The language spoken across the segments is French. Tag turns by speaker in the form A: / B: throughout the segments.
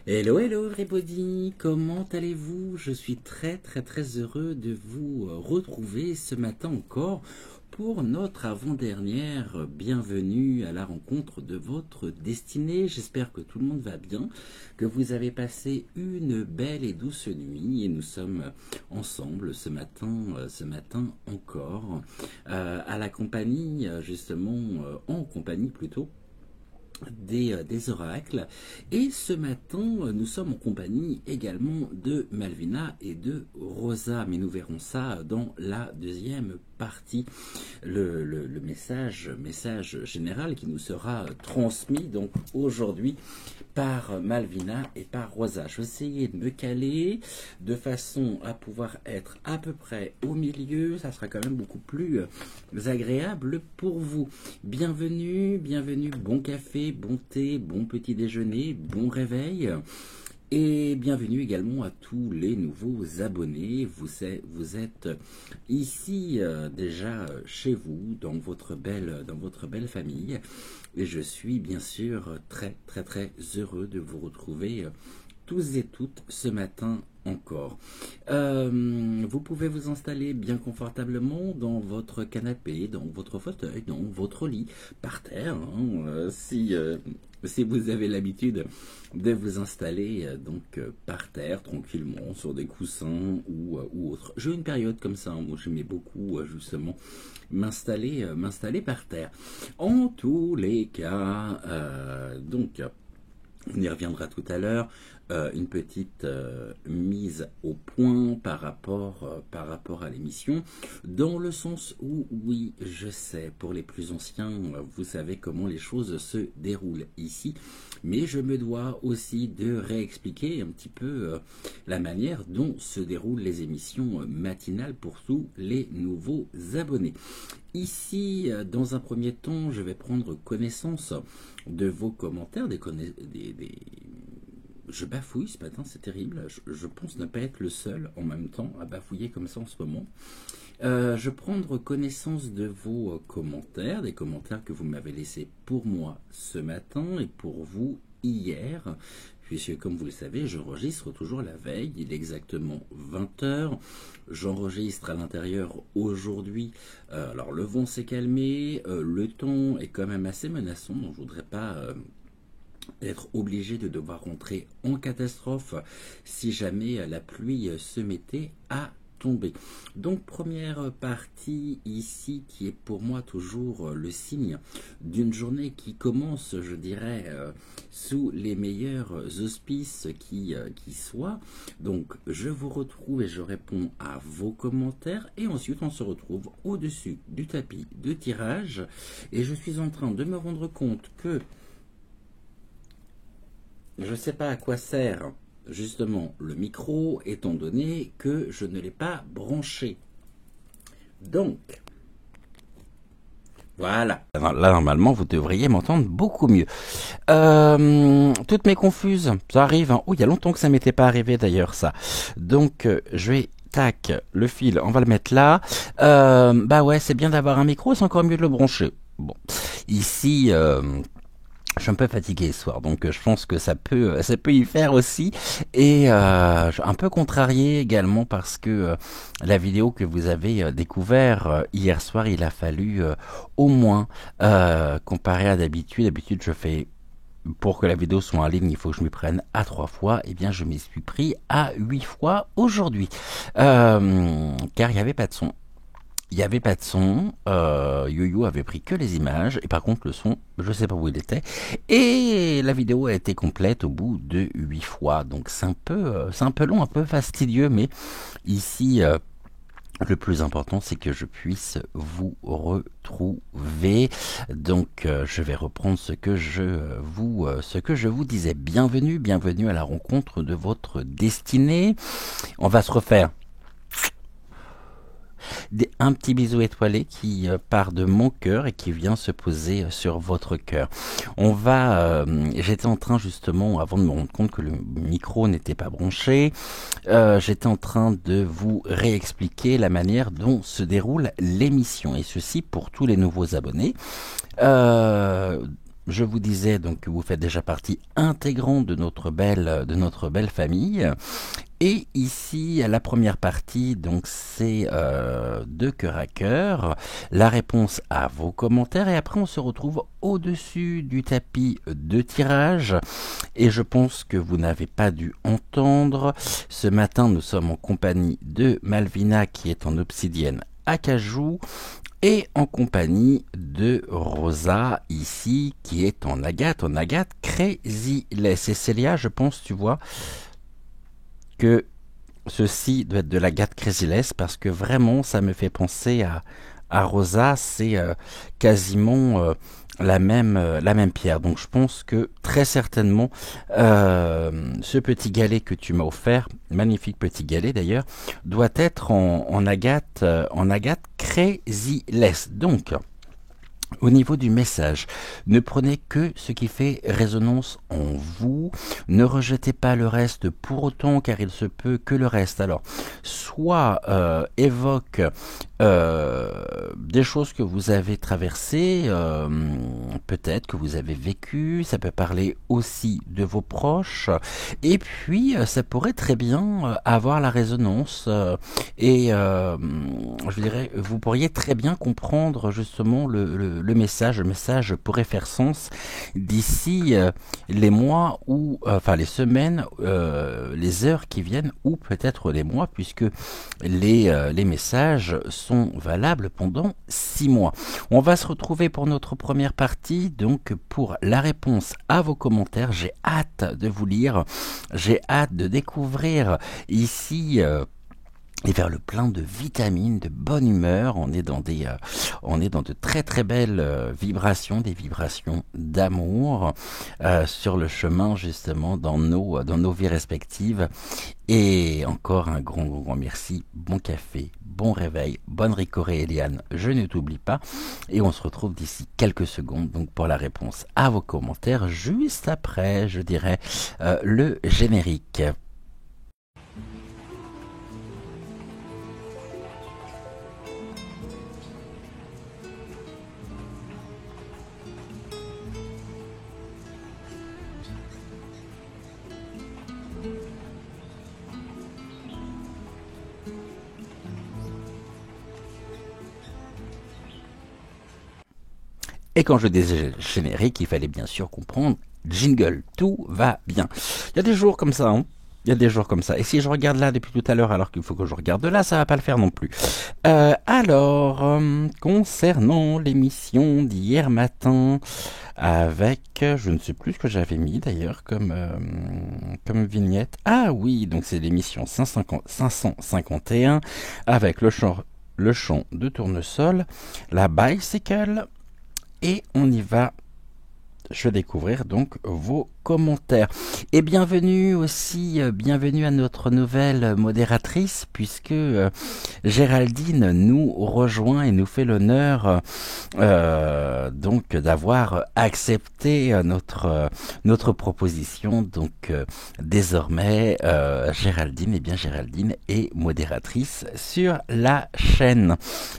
A: Hello, hello everybody, comment allez-vous? Je suis très heureux de vous retrouver ce matin encore pour notre avant-dernière bienvenue à la rencontre de votre destinée. J'espère que tout le monde va bien, que vous avez passé une belle et douce nuit et nous sommes ensemble ce matin encore à la compagnie, justement, en compagnie plutôt des oracles. Et ce matin, nous sommes en compagnie également de Malvina et de Rosa, mais nous verrons ça dans la deuxième partie, le message général qui nous sera transmis donc aujourd'hui par Malvina et par Rosa. Je vais essayer de me caler de façon à pouvoir être à peu près au milieu, ça sera quand même beaucoup plus agréable pour vous. Bienvenue, bon café, bon thé, bon petit déjeuner, bon réveil. Et bienvenue également à tous les nouveaux abonnés. Vous êtes ici déjà chez vous, dans votre belle famille. Et je suis bien sûr très heureux de vous retrouver tous et toutes ce matin encore. Vous pouvez vous installer bien confortablement dans votre canapé, dans votre fauteuil, dans votre lit, par terre, hein, si vous avez l'habitude de vous installer par terre tranquillement sur des coussins ou autre. J'ai eu une période comme ça où j'aimais beaucoup justement m'installer par terre. En tous les cas, on y reviendra tout à l'heure. Une petite mise au point par rapport à l'émission, dans le sens où, oui, je sais, pour les plus anciens, vous savez comment les choses se déroulent ici, mais je me dois aussi de réexpliquer un petit peu la manière dont se déroulent les émissions matinales pour tous les nouveaux abonnés. Ici, dans un premier temps, je vais prendre connaissance de vos commentaires, Je bafouille ce matin, c'est terrible. Je pense ne pas être le seul en même temps à bafouiller comme ça en ce moment. Je vais prendre connaissance de vos commentaires, des commentaires que vous m'avez laissés pour moi ce matin et pour vous hier. Puisque, comme vous le savez, j'enregistre toujours la veille, il est exactement 20h. J'enregistre à l'intérieur aujourd'hui. Alors, le vent s'est calmé, le temps est quand même assez menaçant, donc je ne voudrais pas être obligé de devoir rentrer en catastrophe si jamais la pluie se mettait à tomber. Donc première partie ici qui est pour moi toujours le signe d'une journée qui commence, je dirais, sous les meilleurs auspices qui soient. Donc je vous retrouve et je réponds à vos commentaires et ensuite on se retrouve au-dessus du tapis de tirage et je suis en train de me rendre compte que je ne sais pas à quoi sert justement le micro, étant donné que je ne l'ai pas branché. Donc, voilà. Là, normalement, vous devriez m'entendre beaucoup mieux. Toutes mes confuses, ça arrive. Hein. Oh, il y a longtemps que ça m'était pas arrivé d'ailleurs, ça. Donc, je vais... Tac, le fil, on va le mettre là. Bah ouais, c'est bien d'avoir un micro, c'est encore mieux de le brancher. Bon, ici... Je suis un peu fatigué ce soir, donc je pense que ça peut y faire aussi. Et je suis un peu contrarié également parce que la vidéo que vous avez découvert hier soir, il a fallu au moins comparé à d'habitude. D'habitude, je fais pour que la vidéo soit en ligne, il faut que je m'y prenne à 3 fois. Eh bien, je m'y suis pris à 8 fois aujourd'hui, car il n'y avait pas de son. Il n'y avait pas de son, YoYo avait pris que les images, et par contre le son, je ne sais pas où il était, et la vidéo a été complète au bout de 8 fois, donc c'est un peu long, un peu fastidieux, mais ici, le plus important, c'est que je puisse vous retrouver. Donc, je vais reprendre ce que je vous disais. Bienvenue, bienvenue à la rencontre de votre destinée. On va se refaire un petit bisou étoilé qui part de mon cœur et qui vient se poser sur votre cœur. J'étais en train justement, avant de me rendre compte que le micro n'était pas branché, j'étais en train de vous réexpliquer la manière dont se déroule l'émission, et ceci pour tous les nouveaux abonnés. Je vous disais donc que vous faites déjà partie intégrante de notre belle famille. Et ici, la première partie, donc c'est de cœur à cœur, la réponse à vos commentaires, et après on se retrouve au-dessus du tapis de tirage. Et je pense que vous n'avez pas dû entendre. Ce matin, nous sommes en compagnie de Malvina qui est en obsidienne acajou, et en compagnie de Rosa ici qui est en agate Crazy Less. Et Célia, je pense, tu vois, que ceci doit être de l'agate Crazy Less parce que vraiment ça me fait penser à Rosa, c'est quasiment la même pierre. Donc je pense que très certainement ce petit galet que tu m'as offert, magnifique petit galet d'ailleurs, doit être en agate Crazy Less. Donc au niveau du message, ne prenez que ce qui fait résonance en vous, ne rejetez pas le reste pour autant car il se peut que le reste alors soit évoque des choses que vous avez traversées, peut-être que vous avez vécu, ça peut parler aussi de vos proches, et puis ça pourrait très bien avoir la résonance et je dirais, vous pourriez très bien comprendre justement le message. Le message pourrait faire sens d'ici les mois ou enfin les semaines, les heures qui viennent, ou peut-être les mois, puisque les messages sont valables pendant 6 mois. On va se retrouver pour notre première partie, donc pour la réponse à vos commentaires. J'ai hâte de vous lire, j'ai hâte de découvrir ici et vers le plein de vitamines, de bonne humeur. On est dans de très très belles vibrations, des vibrations d'amour sur le chemin justement dans nos vies respectives. Et encore un grand merci, bon café, bon réveil, bonne ricorée Eliane, je ne t'oublie pas. Et on se retrouve d'ici quelques secondes donc pour la réponse à vos commentaires, juste après, je dirais, le générique. Et quand je disais générique, il fallait bien sûr comprendre jingle. Tout va bien. Il y a des jours comme ça, hein. Il y a des jours comme ça. Et si je regarde là depuis tout à l'heure, alors qu'il faut que je regarde là, ça va pas le faire non plus. Concernant l'émission d'hier matin, avec, je ne sais plus ce que j'avais mis d'ailleurs comme vignette. Ah oui, donc c'est l'émission 551 avec le chant de tournesol, la bicycle. Et on y va, je vais découvrir donc vos commentaires. Et bienvenue aussi, bienvenue à notre nouvelle modératrice, puisque Géraldine nous rejoint et nous fait l'honneur donc d'avoir accepté notre proposition. Donc désormais, Géraldine est modératrice sur la chaîne.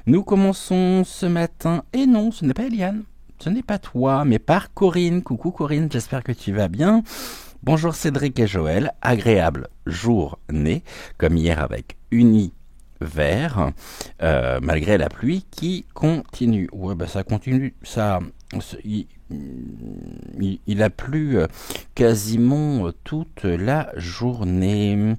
A: Nous commençons ce matin, et non, ce n'est pas Eliane. ce n'est pas toi, mais par Corinne. Coucou Corinne, j'espère que tu vas bien. Bonjour Cédric et Joël, agréable journée, comme hier avec Univers, malgré la pluie qui continue. Ouais, bah ça continue, il a plu quasiment toute la journée.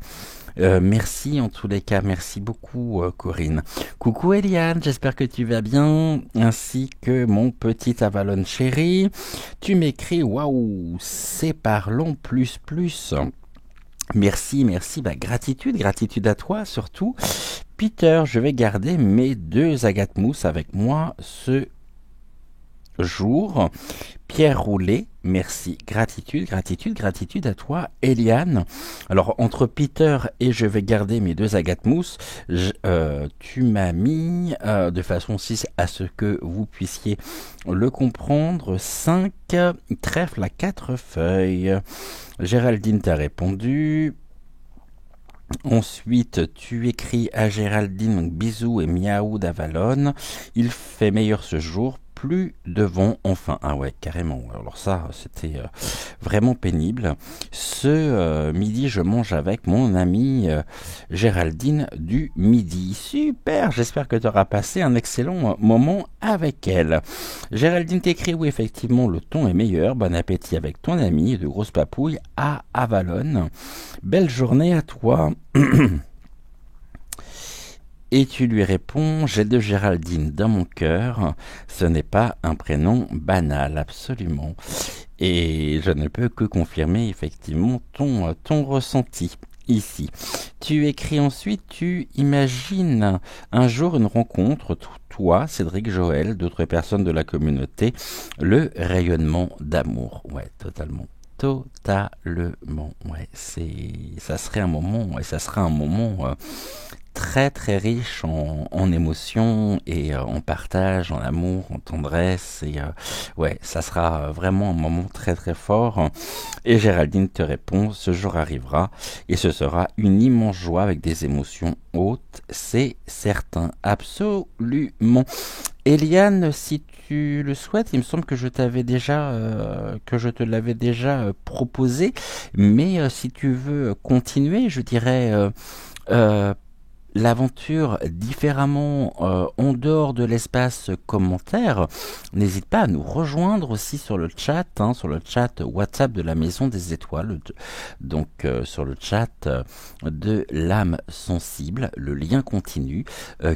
A: Merci en tous les cas, merci beaucoup Corinne. Coucou Eliane, j'espère que tu vas bien, ainsi que mon petit Avalon chéri. Tu m'écris, waouh, c'est parlons plus plus. Merci, merci, bah, gratitude à toi surtout. Peter, je vais garder mes 2 agates mousse avec moi ce jour. Pierre Roulet, merci, gratitude à toi. Eliane, alors entre Peter et je vais garder mes 2 agates mousse, tu m'as mis de façon 6 à ce que vous puissiez le comprendre, 5 trèfles à 4 feuilles. Géraldine t'a répondu. Ensuite, tu écris à Géraldine, donc bisous et miaou d'Avalon. Il fait meilleur ce jour, plus de vent enfin. Ah ouais, carrément. Alors ça, c'était vraiment pénible. Ce midi, je mange avec mon amie Géraldine du midi. Super, j'espère que tu auras passé un excellent moment avec elle. Géraldine t'écrit, oui, effectivement, le ton est meilleur. Bon appétit avec ton ami de grosses papouilles à Avalon. Belle journée à toi. Et tu lui réponds, j'ai de Géraldine dans mon cœur, ce n'est pas un prénom banal, absolument. Et je ne peux que confirmer effectivement ton ressenti ici. Tu écris ensuite, tu imagines un jour une rencontre, toi, Cédric, Joël, d'autres personnes de la communauté, le rayonnement d'amour. Ouais, totalement. Ouais, ça serait un moment, ouais, ça sera un moment très très riche en émotions et en partage, en amour, en tendresse et ouais, ça sera vraiment un moment très très fort. Et Géraldine te répond, ce jour arrivera et ce sera une immense joie avec des émotions hautes, c'est certain, absolument. Eliane, si tu le souhaites, il me semble que je t'avais déjà, que je te l'avais déjà proposé, mais si tu veux continuer, je dirais l'aventure différemment en dehors de l'espace commentaire, n'hésite pas à nous rejoindre aussi sur le chat, sur le chat WhatsApp de la Maison des Étoiles, donc sur le chat de l'âme sensible, le lien continu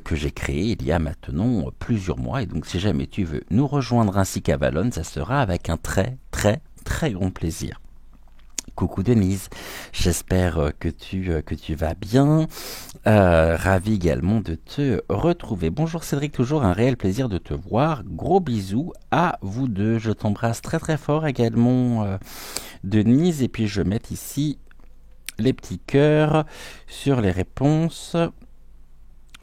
A: que j'ai créé il y a maintenant plusieurs mois, et donc si jamais tu veux nous rejoindre ainsi qu'Avalon, ça sera avec un très très très grand plaisir. Coucou Denise, j'espère que tu vas bien. Ravi également de te retrouver. Bonjour Cédric, toujours un réel plaisir de te voir. Gros bisous à vous deux. Je t'embrasse très très fort également Denise. Et puis je vais mettre ici les petits cœurs sur les réponses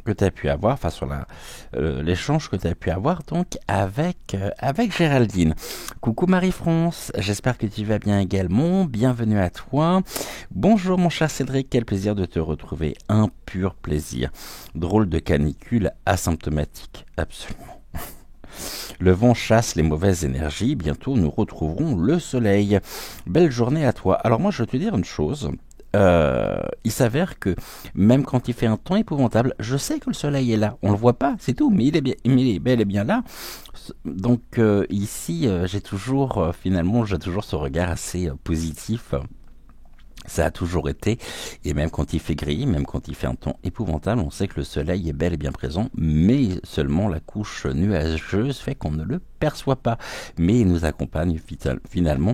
A: que tu as pu avoir, enfin sur l'échange que tu as pu avoir donc avec Géraldine. Coucou Marie-France, j'espère que tu vas bien également, bienvenue à toi. Bonjour mon cher Cédric, quel plaisir de te retrouver, un pur plaisir. Drôle de canicule asymptomatique, absolument. Le vent chasse les mauvaises énergies, bientôt nous retrouverons le soleil. Belle journée à toi. Alors moi je vais te dire une chose. Il s'avère que même quand il fait un temps épouvantable, je sais que le soleil est là, on le voit pas, c'est tout, mais il est bel et bien là. Donc ici, j'ai toujours ce regard assez positif. Ça a toujours été, et même quand il fait gris, même quand il fait un temps épouvantable, on sait que le soleil est bel et bien présent, mais seulement la couche nuageuse fait qu'on ne le perçoit pas. Mais il nous accompagne finalement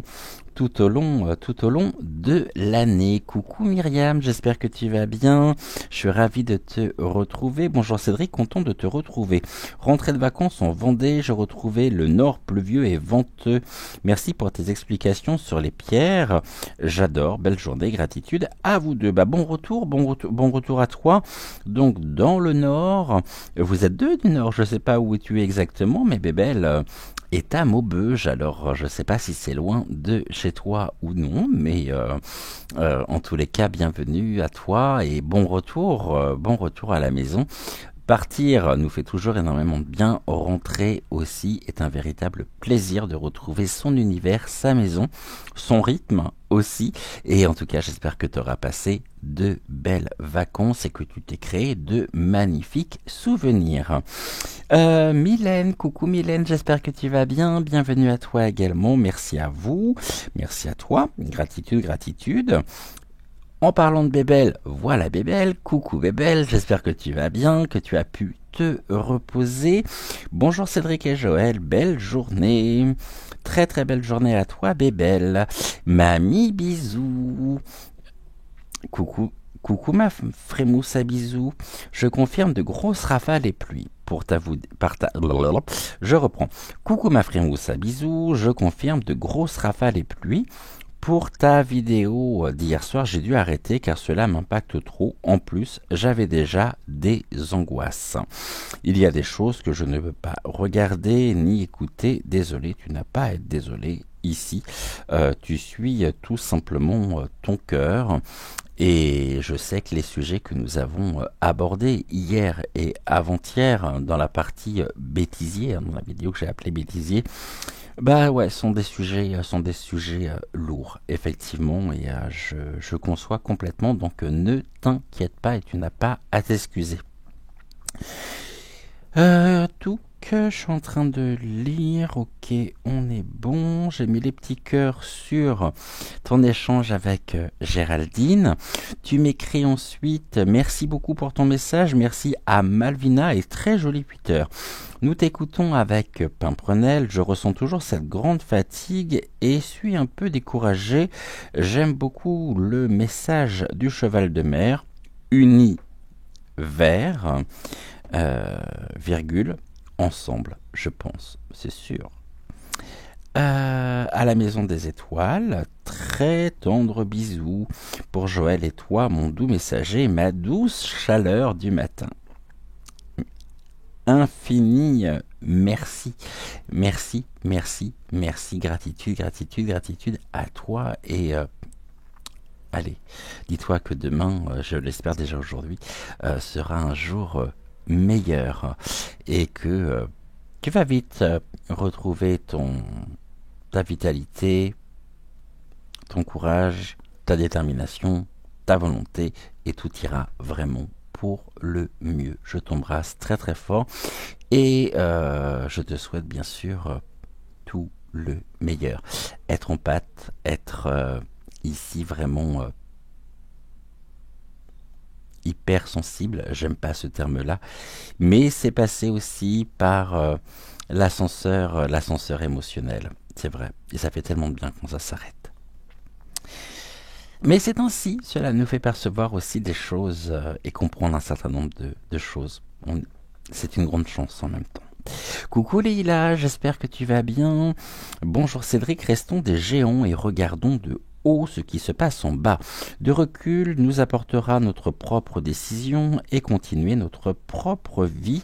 A: tout au long de l'année. Coucou Myriam, j'espère que tu vas bien. Je suis ravi de te retrouver. Bonjour Cédric, content de te retrouver. Rentrée de vacances en Vendée, j'ai retrouvé le nord pluvieux et venteux. Merci pour tes explications sur les pierres. J'adore, belle journée, gratitude à vous deux. Bah, bon retour à toi. Donc dans le nord, vous êtes deux du nord, je sais pas où tu es exactement, mais Bébel est à Maubeuge, alors je ne sais pas si c'est loin de chez toi ou non, mais en tous les cas, bienvenue à toi et bon retour à la maison. Partir nous fait toujours énormément de bien. Rentrer aussi est un véritable plaisir de retrouver son univers, sa maison, son rythme aussi. Et en tout cas, j'espère que tu auras passé de belles vacances et que tu t'es créé de magnifiques souvenirs. Mylène, coucou Mylène, j'espère que tu vas bien. Bienvenue à toi également. Merci à vous. Merci à toi. Gratitude, gratitude. En parlant de Bébel, voilà Bébel, coucou Bébel, j'espère que tu vas bien, que tu as pu te reposer. Bonjour Cédric et Joël, belle journée, très très belle journée à toi Bébel. Mamie, bisous. Coucou, coucou ma frémousse à bisous. Je confirme de grosses rafales et pluies. Je reprends. Coucou ma frémousse à bisous, je confirme de grosses rafales et pluies. Pour ta vidéo d'hier soir, j'ai dû arrêter car cela m'impacte trop. En plus, j'avais déjà des angoisses. Il y a des choses que je ne veux pas regarder ni écouter. Désolé, tu n'as pas à être désolé ici. Tu suis tout simplement ton cœur. Et je sais que les sujets que nous avons abordés hier et avant-hier dans la partie bêtisier, dans la vidéo que j'ai appelée bêtisier, bah ouais, sont des sujets lourds, effectivement, et je conçois complètement, donc ne t'inquiète pas et tu n'as pas à t'excuser. Tout que je suis en train de lire, ok, on est bon, j'ai mis les petits cœurs sur ton échange avec Géraldine. Tu m'écris ensuite, merci beaucoup pour ton message, merci à Malvina et très joli Twitter. Nous t'écoutons avec Pimprenel, je ressens toujours cette grande fatigue et suis un peu découragé. J'aime beaucoup le message du cheval de mer, uni vers, virgule, ensemble, je pense, c'est sûr. À la maison des étoiles, très tendre bisous pour Joël et toi, mon doux messager, ma douce chaleur du matin. Infini merci, merci, merci, merci, gratitude, gratitude, gratitude à toi et allez, dis-toi que demain, je l'espère déjà aujourd'hui, sera un jour meilleur et que tu vas vite retrouver ta vitalité, ton courage, ta détermination, ta volonté et tout ira vraiment pour le mieux. Je t'embrasse très très fort et je te souhaite bien sûr tout le meilleur. Être en pâte, être ici vraiment hyper sensible, j'aime pas ce terme-là, mais c'est passé aussi par l'ascenseur émotionnel, c'est vrai, et ça fait tellement de bien quand ça s'arrête. Mais c'est ainsi, cela nous fait percevoir aussi des choses et comprendre un certain nombre de choses. C'est une grande chance en même temps. Coucou Leïla, j'espère que tu vas bien. Bonjour Cédric, restons des géants et regardons de haut ce qui se passe en bas. De recul nous apportera notre propre décision et continuer notre propre vie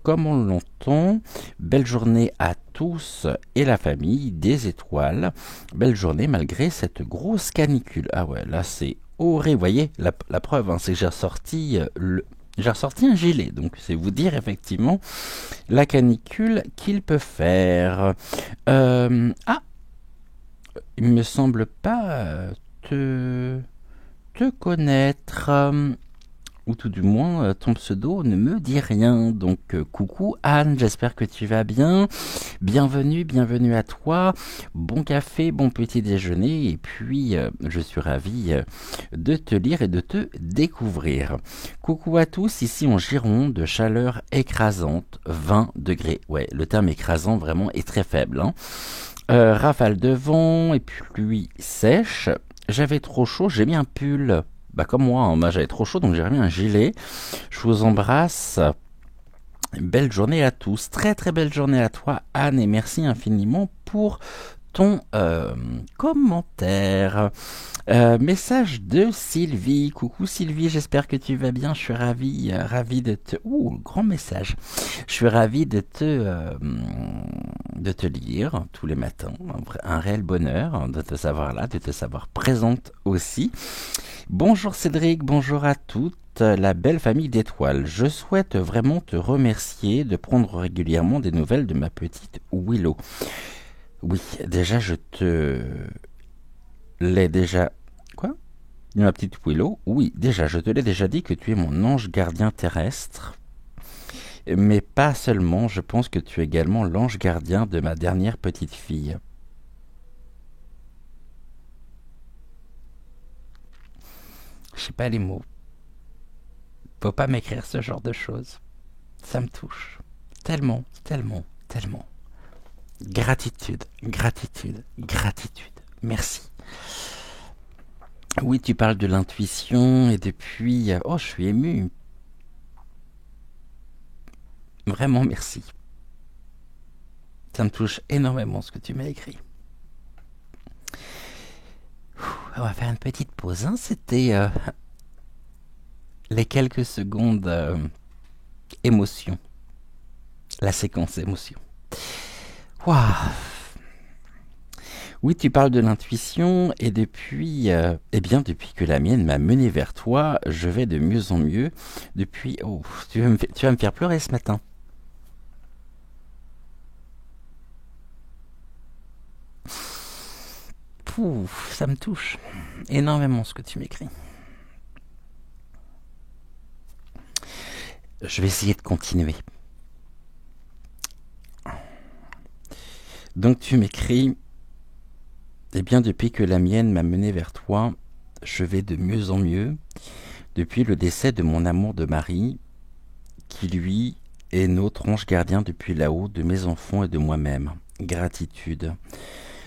A: comme on l'entend. Belle journée à tous et la famille des étoiles. Belle journée malgré cette grosse canicule. Ah ouais, là c'est horrible. Vous voyez, la preuve, hein, c'est que j'ai ressorti un gilet, donc c'est vous dire effectivement la canicule qu'il peut faire. Il me semble pas te connaître, ou tout du moins ton pseudo ne me dit rien. Donc coucou Anne, j'espère que tu vas bien. Bienvenue à toi. Bon café, bon petit déjeuner. Et puis je suis ravi de te lire et de te découvrir. Coucou à tous, ici en Gironde, chaleur écrasante, 20 degrés. Ouais, le terme écrasant vraiment est très faible, hein. Rafale de vent et pluie sèche. J'avais trop chaud, j'ai mis un pull. Bah comme moi, hein, j'avais trop chaud donc j'ai remis un gilet. Je vous embrasse. Belle journée à tous. Très très belle journée à toi Anne et merci infiniment pour ton commentaire. Message de Sylvie. Coucou Sylvie, j'espère que tu vas bien. Je suis ravi de te... grand message. Je suis ravi de te lire tous les matins. Un réel bonheur de te savoir là, de te savoir présente aussi. Bonjour Cédric, bonjour à toutes toute la belle famille d'étoiles. Je souhaite vraiment te remercier de prendre régulièrement des nouvelles de ma petite Willow. Oui, déjà je te l'ai déjà... Quoi? Ma petite Willow? Oui, déjà, je te l'ai déjà dit que tu es mon ange gardien terrestre. Mais pas seulement, je pense que tu es également l'ange gardien de ma dernière petite fille. Je sais pas les mots. Faut pas m'écrire ce genre de choses. Ça me touche. Tellement, tellement, tellement. Gratitude, gratitude, gratitude. Merci. Oui, tu parles de l'intuition et depuis... Oh, je suis ému. Vraiment, merci. Ça me touche énormément ce que tu m'as écrit. On va faire une petite pause. Hein. C'était les quelques secondes émotion. La séquence émotion. Waouh. Oui, tu parles de l'intuition et depuis, depuis que la mienne m'a mené vers toi, je vais de mieux en mieux. Depuis, oh, tu vas me faire pleurer ce matin. Pouf, ça me touche énormément ce que tu m'écris. Je vais essayer de continuer. Donc tu m'écris, eh bien depuis que la mienne m'a mené vers toi, je vais de mieux en mieux, depuis le décès de mon amour de mari, qui lui est notre ange gardien depuis là-haut de mes enfants et de moi-même. Gratitude,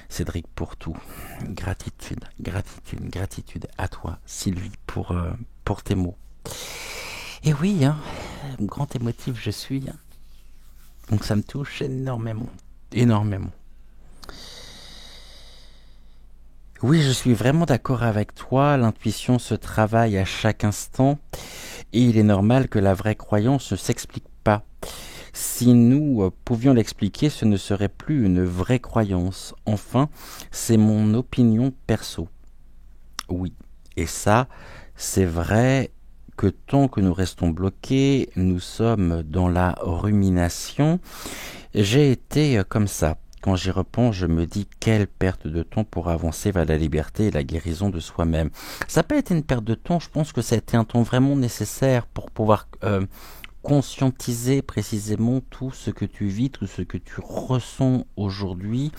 A: Cédric, pour tout. Gratitude, gratitude, gratitude à toi, Sylvie, pour tes mots. Et oui, hein, grand émotif je suis. Hein. Donc ça me touche énormément, énormément. Oui, je suis vraiment d'accord avec toi, l'intuition se travaille à chaque instant et il est normal que la vraie croyance ne s'explique pas. Si nous pouvions l'expliquer, ce ne serait plus une vraie croyance. Enfin, c'est mon opinion perso. Oui, et ça, c'est vrai que tant que nous restons bloqués, nous sommes dans la rumination. J'ai été comme ça. Quand j'y repense, je me dis quelle perte de temps pour avancer vers la liberté et la guérison de soi-même. Ça n'a pas été une perte de temps, je pense que ça a été un temps vraiment nécessaire pour pouvoir conscientiser précisément tout ce que tu vis, tout ce que tu ressens aujourd'hui.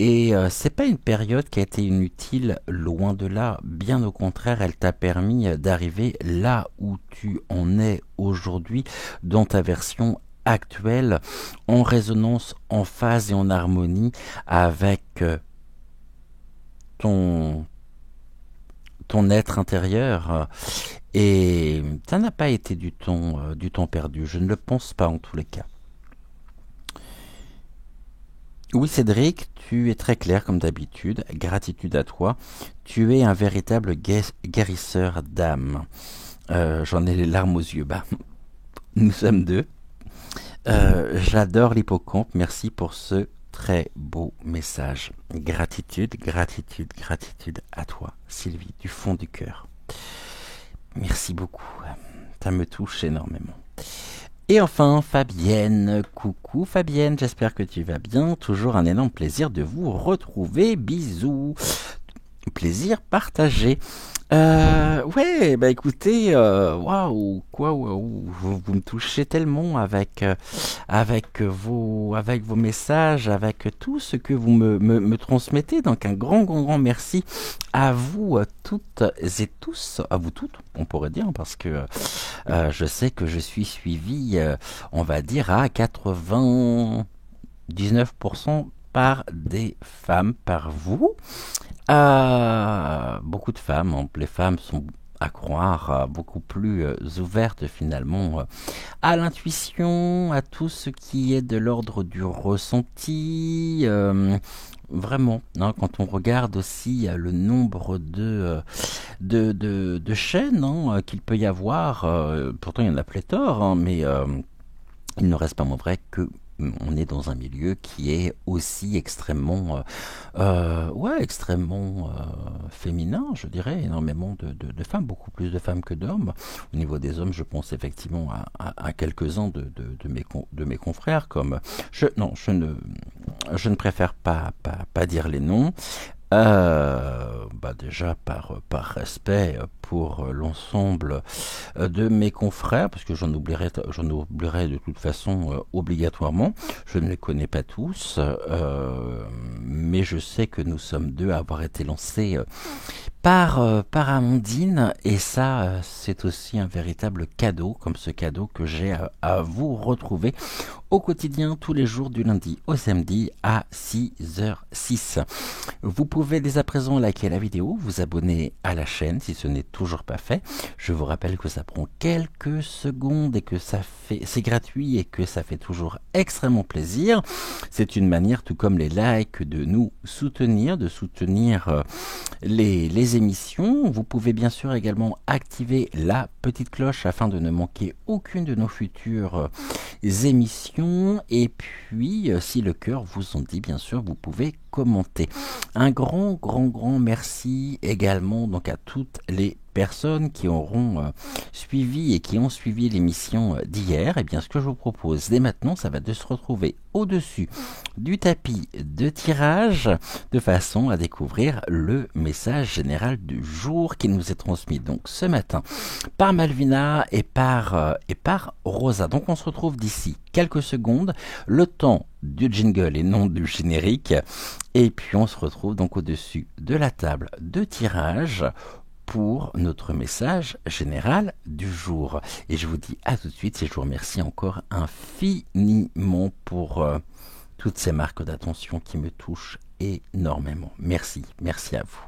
A: Et c'est pas une période qui a été inutile, loin de là. Bien au contraire, elle t'a permis d'arriver là où tu en es aujourd'hui, dans ta version actuelle, en résonance, en phase et en harmonie avec ton être intérieur. Et ça n'a pas été du temps perdu. Je ne le pense pas en tous les cas. Oui, Cédric, tu es très clair comme d'habitude. Gratitude à toi. Tu es un véritable guérisseur d'âme. J'en ai les larmes aux yeux. Bah, nous sommes deux. J'adore l'hippocampe. Merci pour ce très beau message. Gratitude, gratitude, gratitude à toi, Sylvie, du fond du cœur. Merci beaucoup. Ça me touche énormément. Et enfin, Fabienne. Coucou Fabienne, j'espère que tu vas bien. Toujours un énorme plaisir de vous retrouver. Bisous. Plaisir partagé. Ouais, bah écoutez, waouh, vous me touchez tellement avec vos messages, avec tout ce que vous me transmettez. Donc un grand merci à vous toutes et tous, à vous toutes, on pourrait dire, parce que je sais que je suis suivi, on va dire à 99% par des femmes, par vous. Beaucoup de femmes, hein. Les femmes sont à croire beaucoup plus ouvertes finalement à l'intuition, à tout ce qui est de l'ordre du ressenti. Vraiment, hein, quand on regarde aussi le nombre de chaînes hein, qu'il peut y avoir, pourtant il y en a pléthore, hein, mais il ne reste pas moins vrai que on est dans un milieu qui est aussi extrêmement, ouais, extrêmement féminin, je dirais, énormément de femmes, beaucoup plus de femmes que d'hommes. Au niveau des hommes, je pense effectivement à quelques-uns de mes confrères, comme non, je ne préfère pas dire les noms. Déjà par respect pour l'ensemble de mes confrères, parce que j'en oublierai de toute façon obligatoirement. Je ne les connais pas tous, mais je sais que nous sommes deux à avoir été lancés par Amandine, et ça, c'est aussi un véritable cadeau, comme ce cadeau que j'ai à vous retrouver au quotidien tous les jours du lundi au samedi à 6h06. Vous pouvez dès à présent liker la vidéo, vous abonner à la chaîne si ce n'est toujours pas fait. Je vous rappelle que ça prend quelques secondes et que c'est gratuit et que ça fait toujours extrêmement plaisir. C'est une manière, tout comme les likes, de nous soutenir, de soutenir les émissions. Vous pouvez bien sûr également activer la petite cloche afin de ne manquer aucune de nos futures émissions. Et puis, si le cœur vous en dit, bien sûr, vous pouvez commenter. Un grand merci également donc à toutes les personnes qui auront suivi et qui ont suivi l'émission d'hier. Et bien, ce que je vous propose dès maintenant, ça va de se retrouver au-dessus du tapis de tirage de façon à découvrir le message général du jour qui nous est transmis donc ce matin par Malvina et par Rosa. Donc on se retrouve d'ici quelques secondes, le temps du jingle et non du générique, et puis on se retrouve donc au-dessus de la table de tirage pour notre message général du jour. Et je vous dis à tout de suite et je vous remercie encore infiniment pour toutes ces marques d'attention qui me touchent énormément. Merci à vous.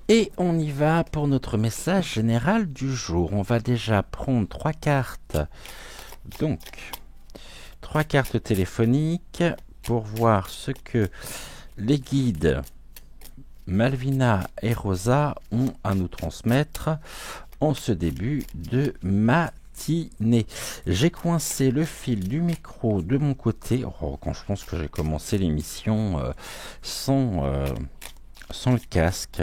A: Et on y va pour notre message général du jour. On va déjà prendre 3 cartes. Donc, 3 cartes téléphoniques pour voir ce que les guides Malvina et Rosa ont à nous transmettre en ce début de matinée. J'ai coincé le fil du micro de mon côté. Quand je pense que j'ai commencé l'émission sans le casque.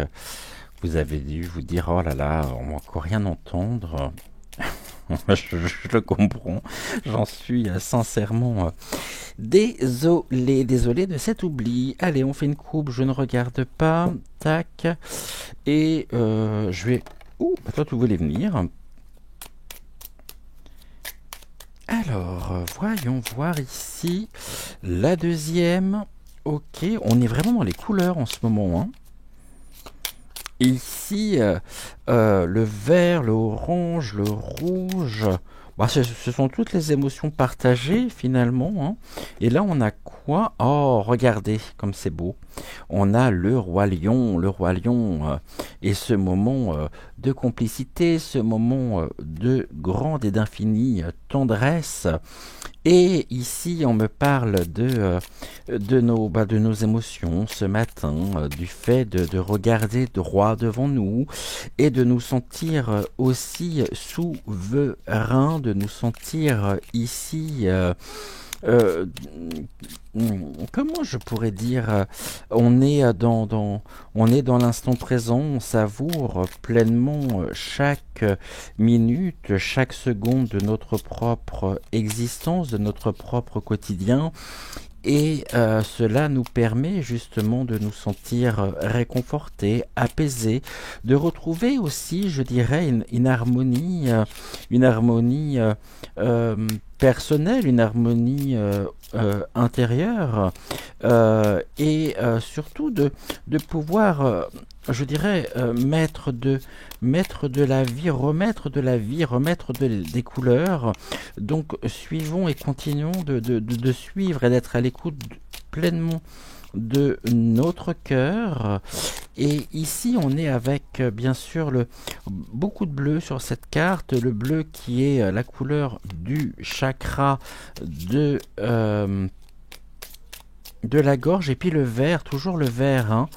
A: Vous avez dû vous dire, oh là là, on va encore rien entendre. je le comprends. J'en suis sincèrement désolé de cet oubli. Allez, on fait une coupe, je ne regarde pas. Tac. Et je vais... Ouh, toi, tu voulais venir. Alors, voyons voir ici. La deuxième. Ok, on est vraiment dans les couleurs en ce moment, hein. Ici, le vert, le orange, le rouge, ce sont toutes les émotions partagées finalement, hein. Et là, on a quoi? Oh, regardez comme c'est beau. On a le roi lion, et ce moment de complicité, ce moment de grande et d'infinie tendresse. Et ici, on me parle de nos émotions ce matin, du fait de regarder droit devant nous et de nous sentir aussi souverains, de nous sentir ici... comment je pourrais dire, on est dans l'instant présent, on savoure pleinement chaque minute, chaque seconde de notre propre existence, de notre propre quotidien. Et cela nous permet justement de nous sentir réconfortés, apaisés, de retrouver aussi, je dirais, une harmonie personnelle, une harmonie intérieure, et surtout de pouvoir, je dirais, mettre de la vie, remettre des couleurs. Donc suivons et continuons de suivre et d'être à l'écoute pleinement de notre cœur. Et ici, on est avec, bien sûr, beaucoup de bleu sur cette carte. Le bleu qui est la couleur du chakra de la gorge. Et puis le vert, toujours le vert, hein.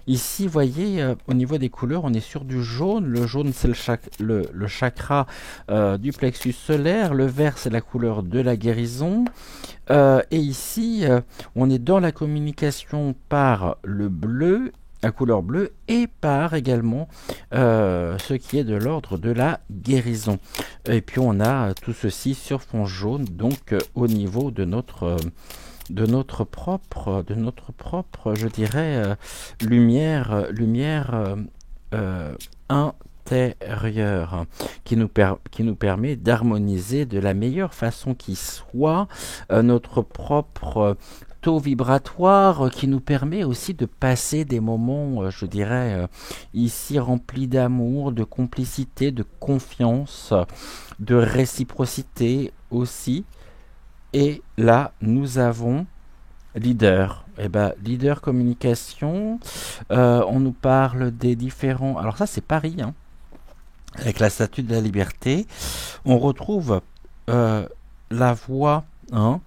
A: Ici, vous voyez, au niveau des couleurs, on est sur du jaune. Le jaune, c'est le chakra du plexus solaire. Le vert, c'est la couleur de la guérison. Et ici, on est dans la communication par le bleu, la couleur bleue, et par également ce qui est de l'ordre de la guérison. Et puis on a tout ceci sur fond jaune, donc au niveau de notre propre, je dirais, lumière intérieure, qui nous permet d'harmoniser de la meilleure façon qui soit notre propre taux vibratoire, qui nous permet aussi de passer des moments, je dirais, ici remplis d'amour, de complicité, de confiance, de réciprocité aussi. Et là, nous avons leader. Eh ben, leader communication. On nous parle des différents. Alors ça, c'est Paris, hein, avec la Statue de la Liberté. On retrouve la voix. Hein,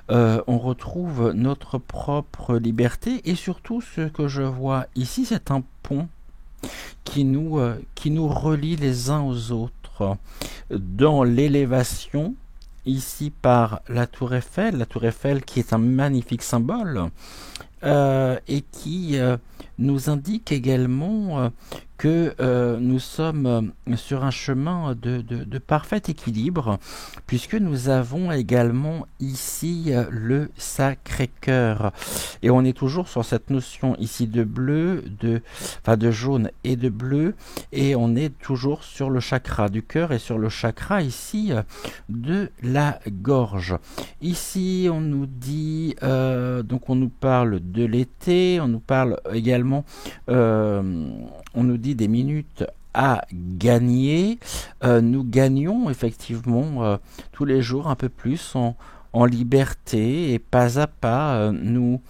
A: on retrouve notre propre liberté et surtout ce que je vois ici, c'est un pont qui nous relie les uns aux autres dans l'élévation. Ici par la Tour Eiffel qui est un magnifique symbole et qui nous indique également que nous sommes sur un chemin de parfait équilibre, puisque nous avons également ici le Sacré-Cœur. Et on est toujours sur cette notion ici de bleu, de jaune et de bleu, et on est toujours sur le chakra du cœur et sur le chakra ici de la gorge. Ici, on nous dit, donc on nous parle de l'été, on nous parle également, on nous dit des minutes à gagner. Nous gagnons effectivement tous les jours un peu plus en liberté et pas à pas nous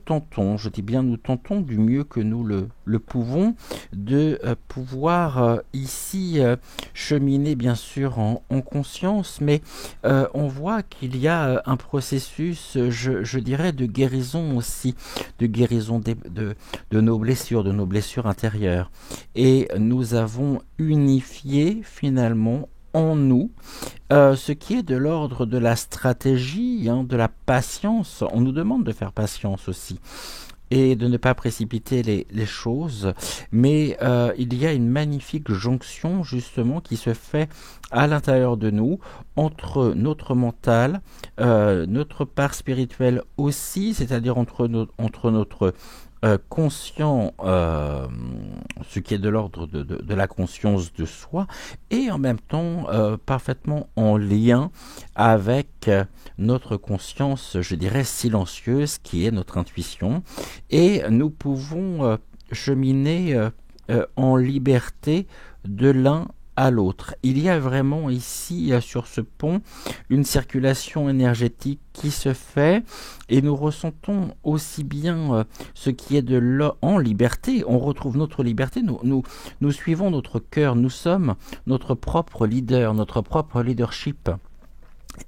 A: tentons, je dis bien nous tentons du mieux que nous le pouvons de pouvoir ici cheminer bien sûr en conscience, mais on voit qu'il y a un processus, je dirais, de guérison aussi, de guérison de nos blessures intérieures. Et nous avons unifié finalement en nous, ce qui est de l'ordre de la stratégie, hein, de la patience. On nous demande de faire patience aussi et de ne pas précipiter les choses, mais il y a une magnifique jonction justement qui se fait à l'intérieur de nous, entre notre mental, notre part spirituelle aussi, c'est-à-dire entre notre conscient, ce qui est de l'ordre de la conscience de soi, et en même temps parfaitement en lien avec notre conscience, je dirais, silencieuse, qui est notre intuition, et nous pouvons cheminer en liberté de l'un à l'autre. Il y a vraiment ici, sur ce pont, une circulation énergétique qui se fait et nous ressentons aussi bien ce qui est en liberté. On retrouve notre liberté, nous suivons notre cœur, nous sommes notre propre leader, notre propre leadership.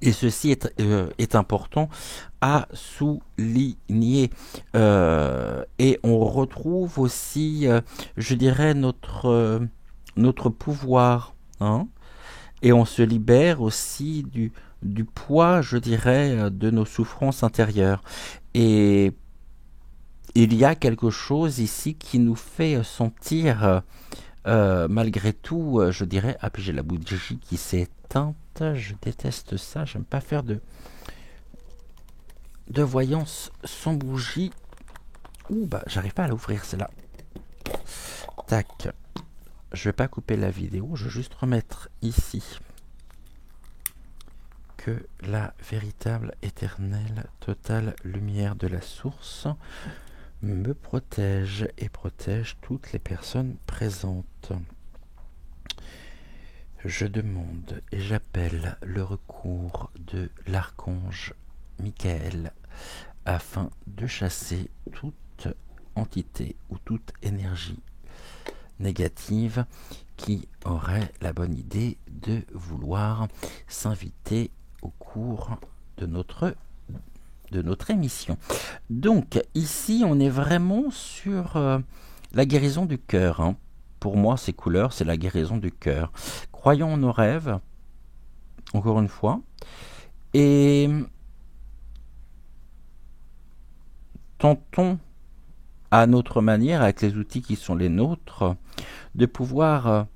A: Et ceci est important à souligner. Et on retrouve aussi, je dirais, notre pouvoir, hein, et on se libère aussi du poids, je dirais, de nos souffrances intérieures. Et il y a quelque chose ici qui nous fait sentir, malgré tout, je dirais, ah puis j'ai la bougie qui s'est éteinte, je déteste ça, j'aime pas faire de voyance sans bougie. Ouh, bah j'arrive pas à l'ouvrir celle-là. Tac. Je vais pas couper la vidéo, je vais juste remettre ici que la véritable, éternelle, totale lumière de la source me protège et protège toutes les personnes présentes. Je demande et j'appelle le recours de l'archange Michael afin de chasser toute entité ou toute énergie négative qui aurait la bonne idée de vouloir s'inviter au cours de notre émission. Donc ici on est vraiment sur la guérison du cœur, hein. Pour moi ces couleurs c'est la guérison du cœur. Croyons en nos rêves, encore une fois, et tentons à notre manière, avec les outils qui sont les nôtres, de pouvoir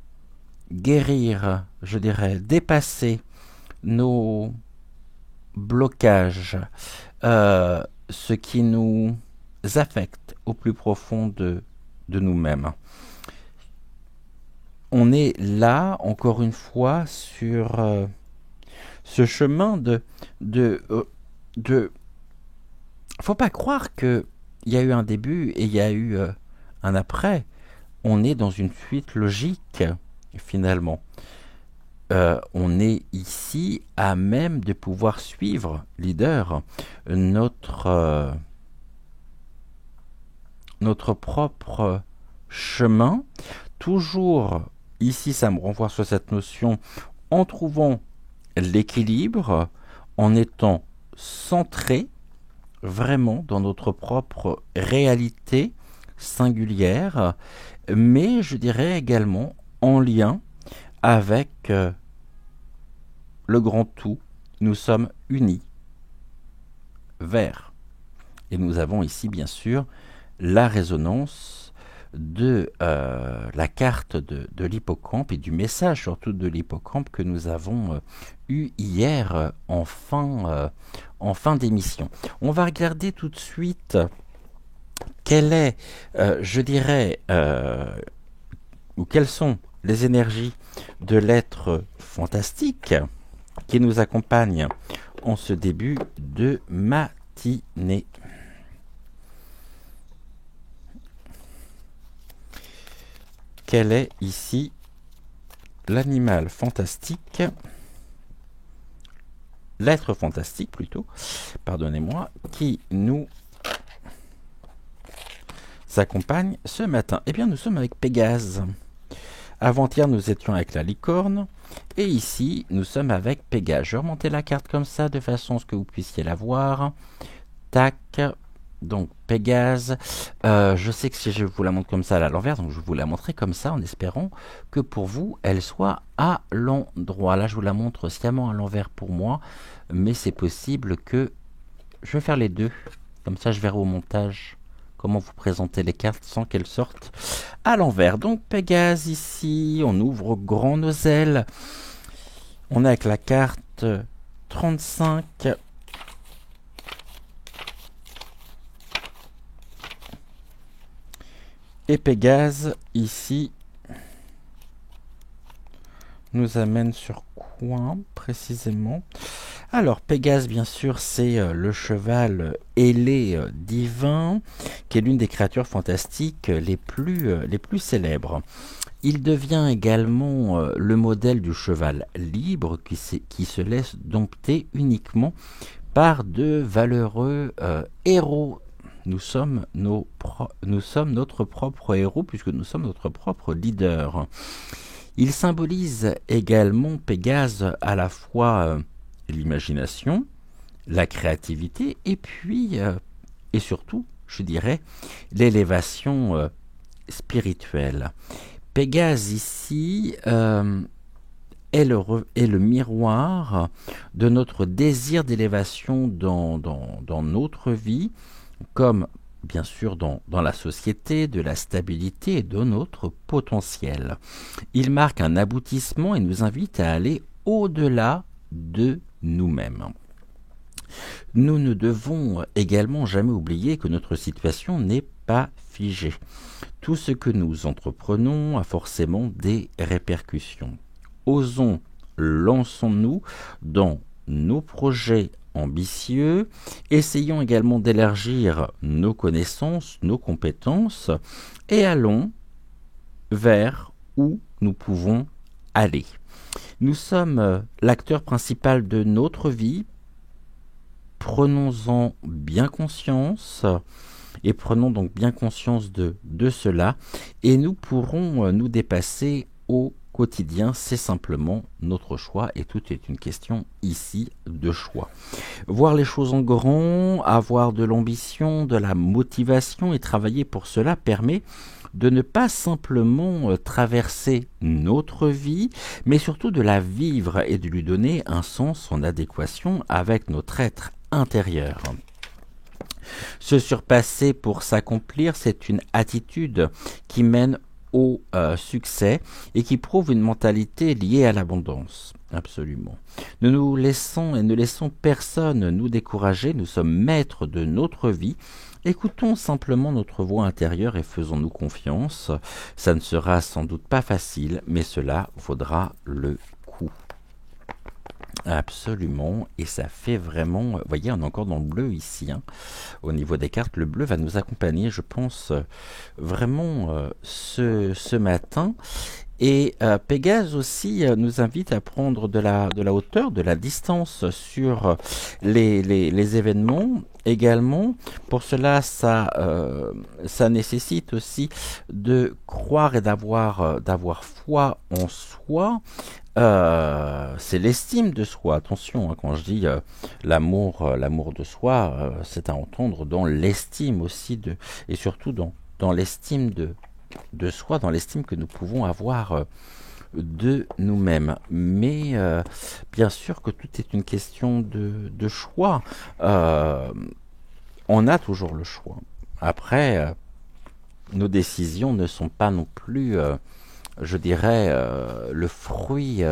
A: guérir, je dirais, dépasser nos blocages, ce qui nous affecte au plus profond de nous-mêmes. On est là, encore une fois, sur ce chemin faut pas croire qu'il y a eu un début et il y a eu un après. On est dans une suite logique, finalement. On est ici à même de pouvoir suivre, leader, notre propre chemin. Toujours, ici, ça me renvoie sur cette notion, en trouvant l'équilibre, en étant centré vraiment dans notre propre réalité singulière, mais je dirais également en lien avec le grand tout. Nous sommes unis vers. Et nous avons ici bien sûr la résonance de la carte de l'hippocampe et du message surtout de l'hippocampe que nous avons eu hier en fin d'émission. On va regarder tout de suite quelle est, je dirais, ou quelles sont les énergies de l'être fantastique qui nous accompagne en ce début de matinée. Quel est ici l'animal fantastique, l'être fantastique plutôt, pardonnez-moi, qui nous accompagne ce matin? Eh bien, nous sommes avec Pégase. Avant-hier, nous étions avec la licorne. Et ici, nous sommes avec Pégase. Je vais remonter la carte comme ça, de façon à ce que vous puissiez la voir. Tac. Donc, Pégase. Je sais que si je vous la montre comme ça, elle est à l'envers. Donc, je vous la montrerai comme ça, en espérant que pour vous, elle soit à l'endroit. Là, je vous la montre sciemment à l'envers pour moi. Mais c'est possible que... Je vais faire les deux. Comme ça, je verrai au montage comment vous présenter les cartes sans qu'elles sortent à l'envers. Donc Pégase ici, on ouvre grand nos ailes. On est avec la carte 35. Et Pégase ici nous amène sur quoi précisément? Alors Pégase, bien sûr, c'est le cheval ailé divin, qui est l'une des créatures fantastiques les plus célèbres. Il devient également le modèle du cheval libre qui se laisse dompter uniquement par de valeureux héros. Nous sommes notre propre héros puisque nous sommes notre propre leader. Il symbolise également Pégase à la fois l'imagination, la créativité et puis et surtout, je dirais, l'élévation spirituelle. Pégase ici est le miroir de notre désir d'élévation dans notre vie, comme bien sûr dans la société, de la stabilité et de notre potentiel. Il marque un aboutissement et nous invite à aller au-delà de nous-mêmes. Nous ne devons également jamais oublier que notre situation n'est pas figée. Tout ce que nous entreprenons a forcément des répercussions. Osons, lançons-nous dans nos projets ambitieux, essayons également d'élargir nos connaissances, nos compétences, et allons vers où nous pouvons aller. Nous sommes l'acteur principal de notre vie, prenons-en bien conscience et prenons donc bien conscience de cela et nous pourrons nous dépasser au quotidien. C'est simplement notre choix et tout est une question ici de choix. Voir les choses en grand, avoir de l'ambition, de la motivation et travailler pour cela permet de ne pas simplement traverser notre vie, mais surtout de la vivre et de lui donner un sens en adéquation avec notre être intérieur. Se surpasser pour s'accomplir, c'est une attitude qui mène au succès et qui prouve une mentalité liée à l'abondance. Absolument. Ne nous laissons et ne laissons personne nous décourager, nous sommes maîtres de notre vie. Écoutons simplement notre voix intérieure et faisons-nous confiance. Ça ne sera sans doute pas facile, mais cela vaudra le coup. Absolument, et ça fait vraiment, vous voyez, on est encore dans le bleu ici, hein. Au niveau des cartes, le bleu va nous accompagner, je pense, vraiment ce matin. Et Pégase aussi nous invite à prendre de la hauteur, de la distance sur les événements également. Pour cela, ça nécessite aussi de croire et d'avoir foi en soi. C'est l'estime de soi. Attention, hein, quand je dis l'amour de soi, c'est à entendre dans l'estime aussi et surtout dans l'estime de soi, dans l'estime que nous pouvons avoir de nous-mêmes. Mais bien sûr que tout est une question de choix. On a toujours le choix. Après, nos décisions ne sont pas non plus, je dirais, le fruit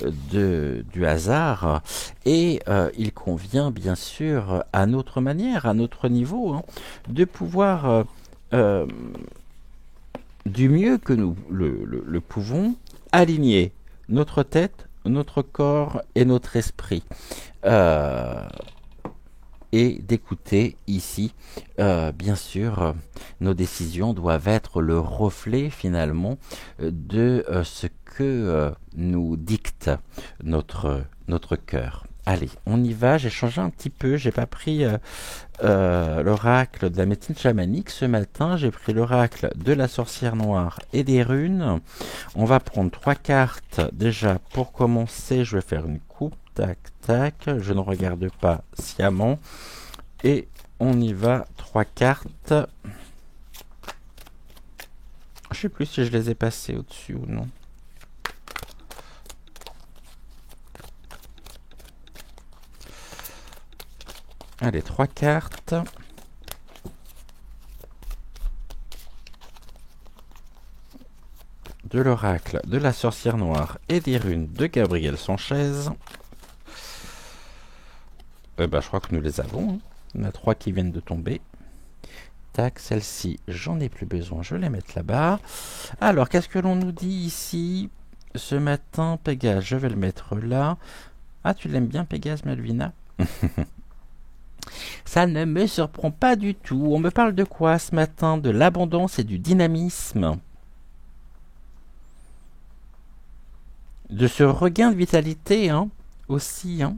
A: du hasard. Et il convient bien sûr à notre manière, à notre niveau, hein, de pouvoir du mieux que nous le pouvons, aligner notre tête, notre corps et notre esprit. Et d'écouter ici, bien sûr, nos décisions doivent être le reflet finalement de ce que nous dicte notre cœur. Allez, on y va, j'ai changé un petit peu, j'ai pas pris l'oracle de la médecine chamanique ce matin, j'ai pris l'oracle de la sorcière noire et des runes. On va prendre 3 cartes déjà pour commencer, je vais faire une coupe, tac, tac, je ne regarde pas sciemment. Et on y va, 3 cartes. Je sais plus si je les ai passées au-dessus ou non. Allez, 3 cartes. De l'oracle de la sorcière noire et des runes de Gabriel Sanchez. Je crois que nous les avons. Hein. On a 3 qui viennent de tomber. Tac, celle-ci, j'en ai plus besoin. Je vais les mettre là-bas. Alors, qu'est-ce que l'on nous dit ici ce matin, Pégase? Je vais le mettre là. Ah, tu l'aimes bien, Pégase, Malvina? Ça ne me surprend pas du tout. On me parle de quoi ce matin? De l'abondance et du dynamisme. De ce regain de vitalité, hein, aussi. Hein.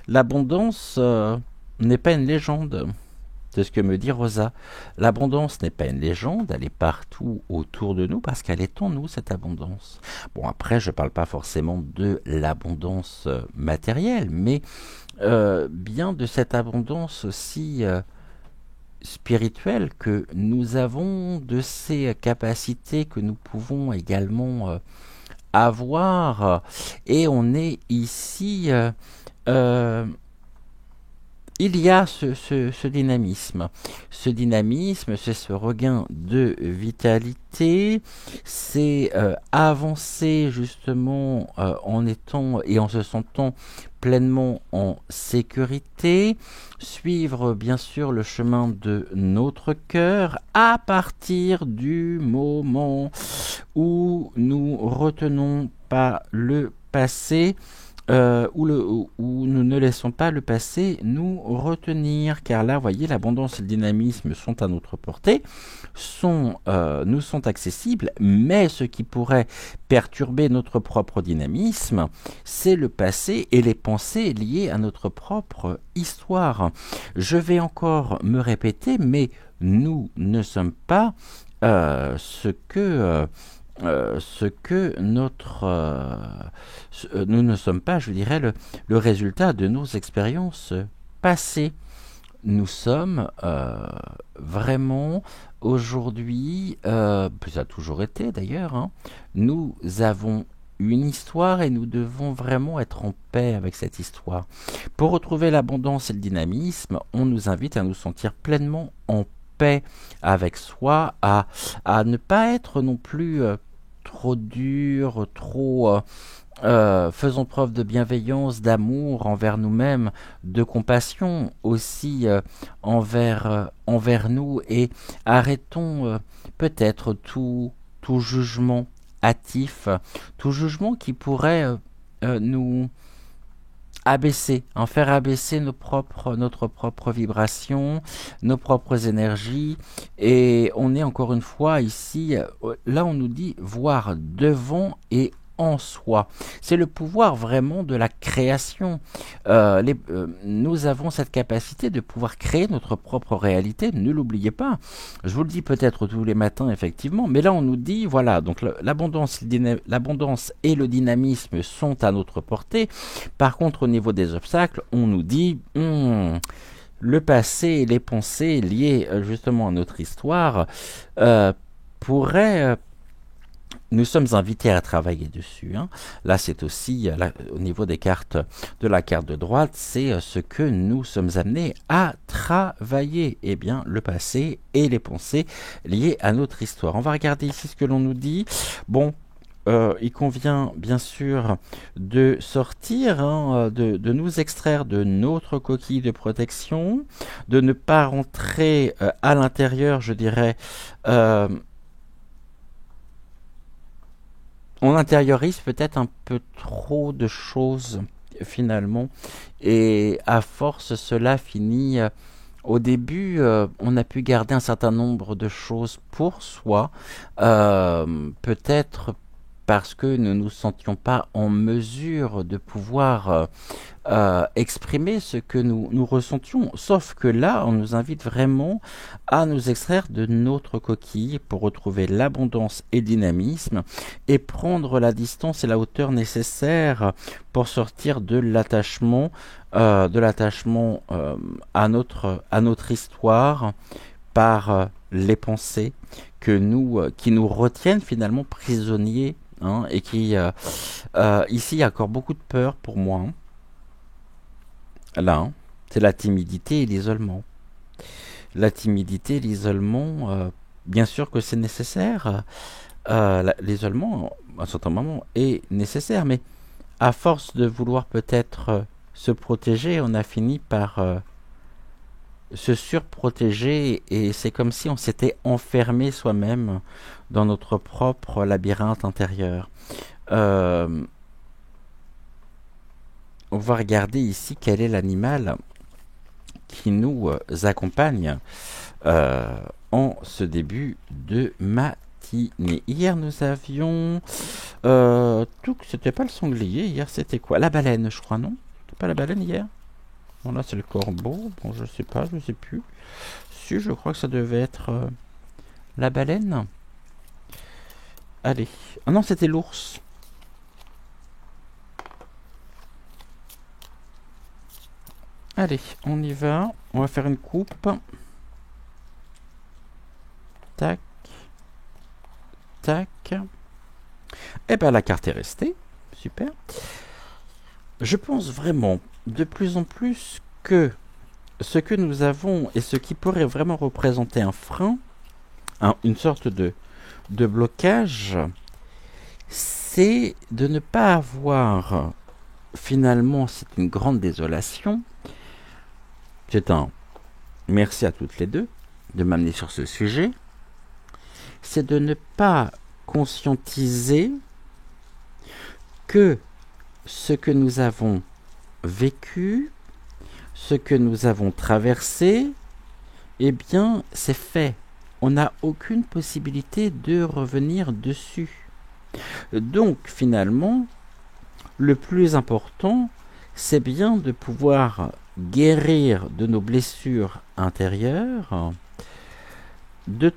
A: L'abondance n'est pas une légende. C'est ce que me dit Rosa. L'abondance n'est pas une légende, elle est partout autour de nous parce qu'elle est en nous, cette abondance. Bon, après, je ne parle pas forcément de l'abondance matérielle, mais bien de cette abondance aussi spirituelle que nous avons, de ces capacités que nous pouvons également avoir. Et on est ici... il y a ce dynamisme. Ce dynamisme, c'est ce regain de vitalité, c'est avancer justement en étant et en se sentant pleinement en sécurité, suivre bien sûr le chemin de notre cœur à partir du moment où nous retenons pas le passé où nous ne laissons pas le passé nous retenir, car là, vous voyez, l'abondance et le dynamisme sont à notre portée, nous sont accessibles, mais ce qui pourrait perturber notre propre dynamisme, c'est le passé et les pensées liées à notre propre histoire. Je vais encore me répéter, mais nous ne sommes pas ce que nous ne sommes pas, je dirais, le résultat de nos expériences passées. Nous sommes vraiment aujourd'hui, ça a toujours été d'ailleurs, hein, nous avons une histoire et nous devons vraiment être en paix avec cette histoire. Pour retrouver l'abondance et le dynamisme, on nous invite à nous sentir pleinement en paix avec soi, à ne pas être non plus trop dur, trop faisons preuve de bienveillance, d'amour envers nous-mêmes, de compassion aussi envers nous, et arrêtons peut-être tout jugement hâtif, tout jugement qui pourrait nous abaisser, en faire abaisser notre propre vibration, nos propres énergies. Et on est encore une fois ici, là on nous dit voir devant et en soi. C'est le pouvoir vraiment de la création. Nous avons cette capacité de pouvoir créer notre propre réalité, ne l'oubliez pas. Je vous le dis peut-être tous les matins, effectivement, mais là on nous dit, voilà, donc l'abondance et le dynamisme sont à notre portée. Par contre, au niveau des obstacles, on nous dit, le passé et les pensées liées justement à notre histoire pourraient... nous sommes invités à travailler dessus. Hein. Là, c'est aussi, au niveau des cartes, de la carte de droite, c'est ce que nous sommes amenés à travailler. Eh bien, le passé et les pensées liées à notre histoire. On va regarder ici ce que l'on nous dit. Bon, il convient bien sûr de sortir, hein, de nous extraire de notre coquille de protection, de ne pas rentrer à l'intérieur, je dirais, on intériorise peut-être un peu trop de choses finalement, et à force cela finit au début on a pu garder un certain nombre de choses pour soi, peut-être parce que nous ne nous sentions pas en mesure de pouvoir exprimer ce que nous ressentions. Sauf que là, on nous invite vraiment à nous extraire de notre coquille pour retrouver l'abondance et le dynamisme et prendre la distance et la hauteur nécessaires pour sortir de l'attachement, à notre histoire par les pensées qui nous retiennent finalement prisonniers, hein, et qui ici il y a encore beaucoup de peur pour moi, hein. Là, hein, c'est la timidité et l'isolement. La timidité et l'isolement, bien sûr que c'est nécessaire. L'isolement, à un certain moment, est nécessaire, mais à force de vouloir peut-être se protéger, on a fini par se surprotéger, et c'est comme si on s'était enfermé soi-même dans notre propre labyrinthe intérieur. Euh, on va regarder ici quel est l'animal qui nous accompagne en ce début de matinée. Hier nous avions c'était pas le sanglier, hier c'était quoi? La baleine, je crois, non? C'était pas la baleine hier? Bon, là c'est le corbeau, bon je sais pas, je sais plus. Si, je crois que ça devait être la baleine. Allez, ah non, c'était l'ours. Allez, on y va. On va faire une coupe. Tac. Tac. Et bien la carte est restée. Super. Je pense vraiment de plus en plus que ce que nous avons et ce qui pourrait vraiment représenter un frein, une sorte de blocage, c'est de ne pas avoir, finalement, c'est une grande désolation. C'est un merci à toutes les deux de m'amener sur ce sujet. C'est de ne pas conscientiser que ce que nous avons vécu, ce que nous avons traversé, eh bien, c'est fait. On n'a aucune possibilité de revenir dessus. Donc, finalement, le plus important, c'est bien de pouvoir guérir de nos blessures intérieures, de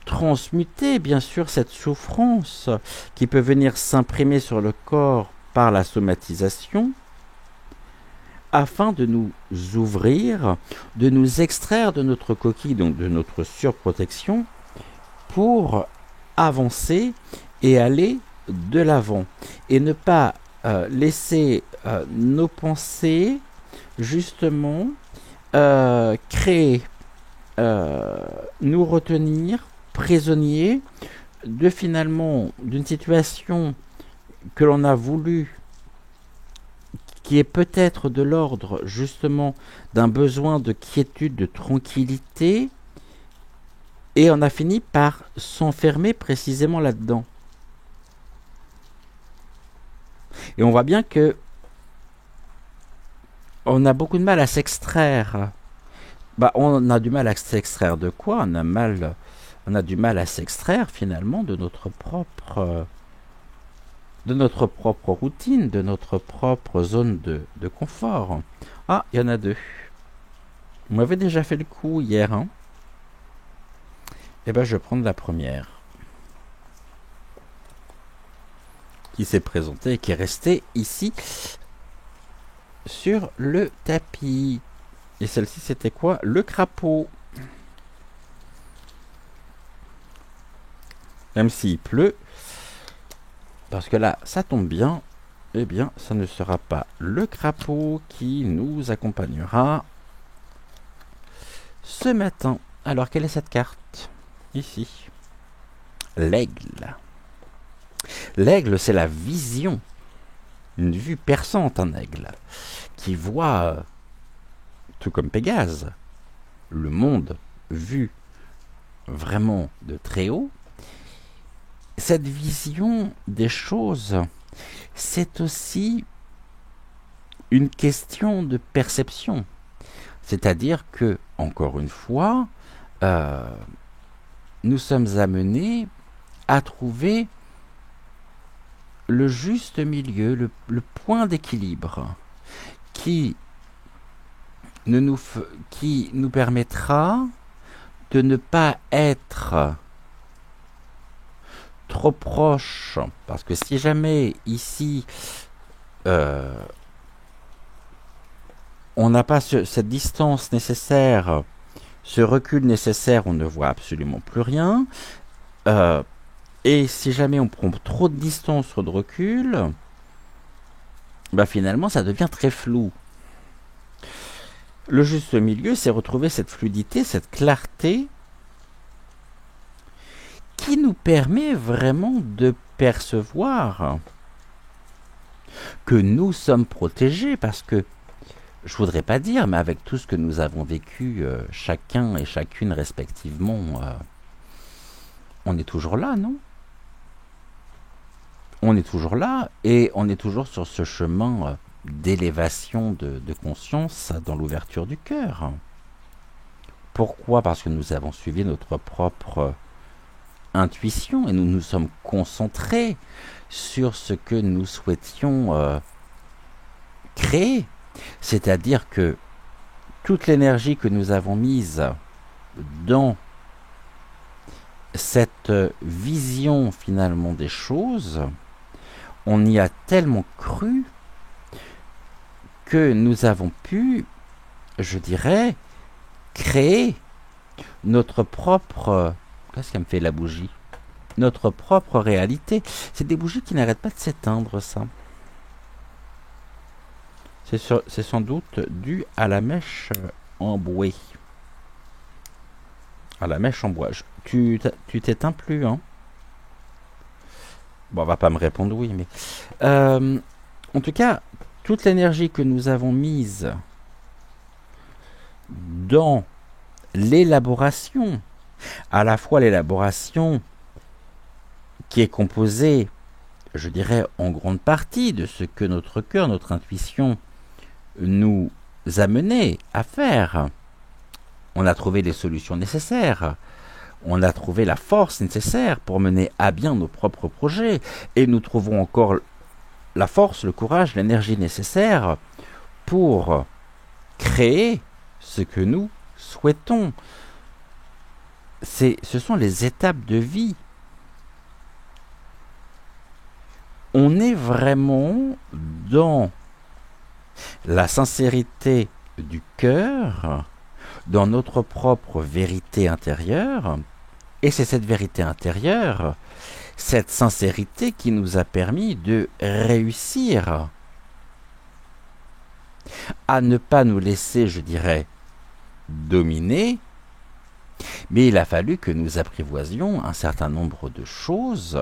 A: transmuter, bien sûr, cette souffrance qui peut venir s'imprimer sur le corps par la somatisation, afin de nous ouvrir, de nous extraire de notre coquille, donc de notre surprotection, pour avancer et aller de l'avant. Et ne pas laisser nos pensées, justement, créer, nous retenir prisonniers de finalement d'une situation que l'on a voulu, qui est peut-être de l'ordre justement d'un besoin de quiétude, de tranquillité, et on a fini par s'enfermer précisément là-dedans. Et on voit bien que on a beaucoup de mal à s'extraire. On a du mal à s'extraire de quoi? On a du mal à s'extraire finalement de notre propre routine, de notre propre zone de confort. Ah, il y en a deux. Vous m'avez déjà fait le coup hier, hein? Eh bien, je vais prendre la première, qui s'est présentée et qui est restée ici, sur le tapis. Et celle-ci, c'était quoi? Le crapaud. Même s'il pleut, parce que là, ça tombe bien, eh bien, ça ne sera pas le crapaud qui nous accompagnera ce matin. Alors, quelle est cette carte? Ici. L'aigle. L'aigle, c'est la vision. Une vue perçante, un aigle, qui voit, tout comme Pégase, le monde vu vraiment de très haut. Cette vision des choses, c'est aussi une question de perception. C'est-à-dire que, encore une fois, nous sommes amenés à trouver le juste milieu, le point d'équilibre qui nous permettra de ne pas être trop proche, parce que si jamais ici on n'a pas cette distance nécessaire, ce recul nécessaire, on ne voit absolument plus rien. Et si jamais on prend trop de distance, trop de recul, finalement ça devient très flou. Le juste milieu, c'est retrouver cette fluidité, cette clarté qui nous permet vraiment de percevoir que nous sommes protégés, parce que, je voudrais pas dire, mais avec tout ce que nous avons vécu, chacun et chacune respectivement, on est toujours là, non? On est toujours là, et on est toujours sur ce chemin d'élévation de conscience dans l'ouverture du cœur. Pourquoi? Parce que nous avons suivi notre propre intuition, et nous nous sommes concentrés sur ce que nous souhaitions créer. C'est-à-dire que toute l'énergie que nous avons mise dans cette vision finalement des choses, on y a tellement cru que nous avons pu, je dirais, créer notre propre... Qu'est-ce qu'elle me fait la bougie? Notre propre réalité. C'est des bougies qui n'arrêtent pas de s'éteindre, ça. C'est sans doute dû à la mèche en bois. À la mèche en bois. Tu t'éteins plus, hein? Bon, on va pas me répondre oui, mais... en tout cas, toute l'énergie que nous avons mise dans l'élaboration, à la fois l'élaboration qui est composée je dirais, en grande partie de ce que notre cœur, notre intuition nous a mené à faire. On a trouvé les solutions nécessaires. On a trouvé la force nécessaire pour mener à bien nos propres projets. Et nous trouvons encore la force, le courage, l'énergie nécessaire pour créer ce que nous souhaitons. Ce sont les étapes de vie. On est vraiment dans la sincérité du cœur, dans notre propre vérité intérieure, et c'est cette vérité intérieure, cette sincérité qui nous a permis de réussir à ne pas nous laisser, je dirais, dominer, mais il a fallu que nous apprivoisions un certain nombre de choses,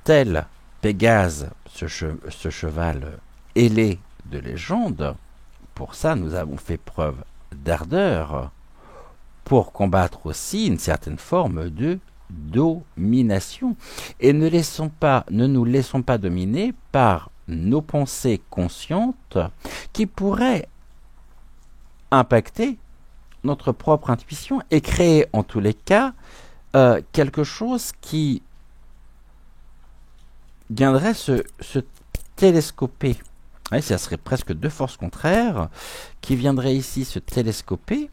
A: tel Pégase, ce cheval ailé de légende. Pour ça, nous avons fait preuve d'ardeur pour combattre aussi une certaine forme de domination. Et ne nous laissons pas dominer par nos pensées conscientes qui pourraient impacter notre propre intuition et créer en tous les cas quelque chose qui viendrait se télescoper. Ouais, ça serait presque deux forces contraires qui viendraient ici se télescoper.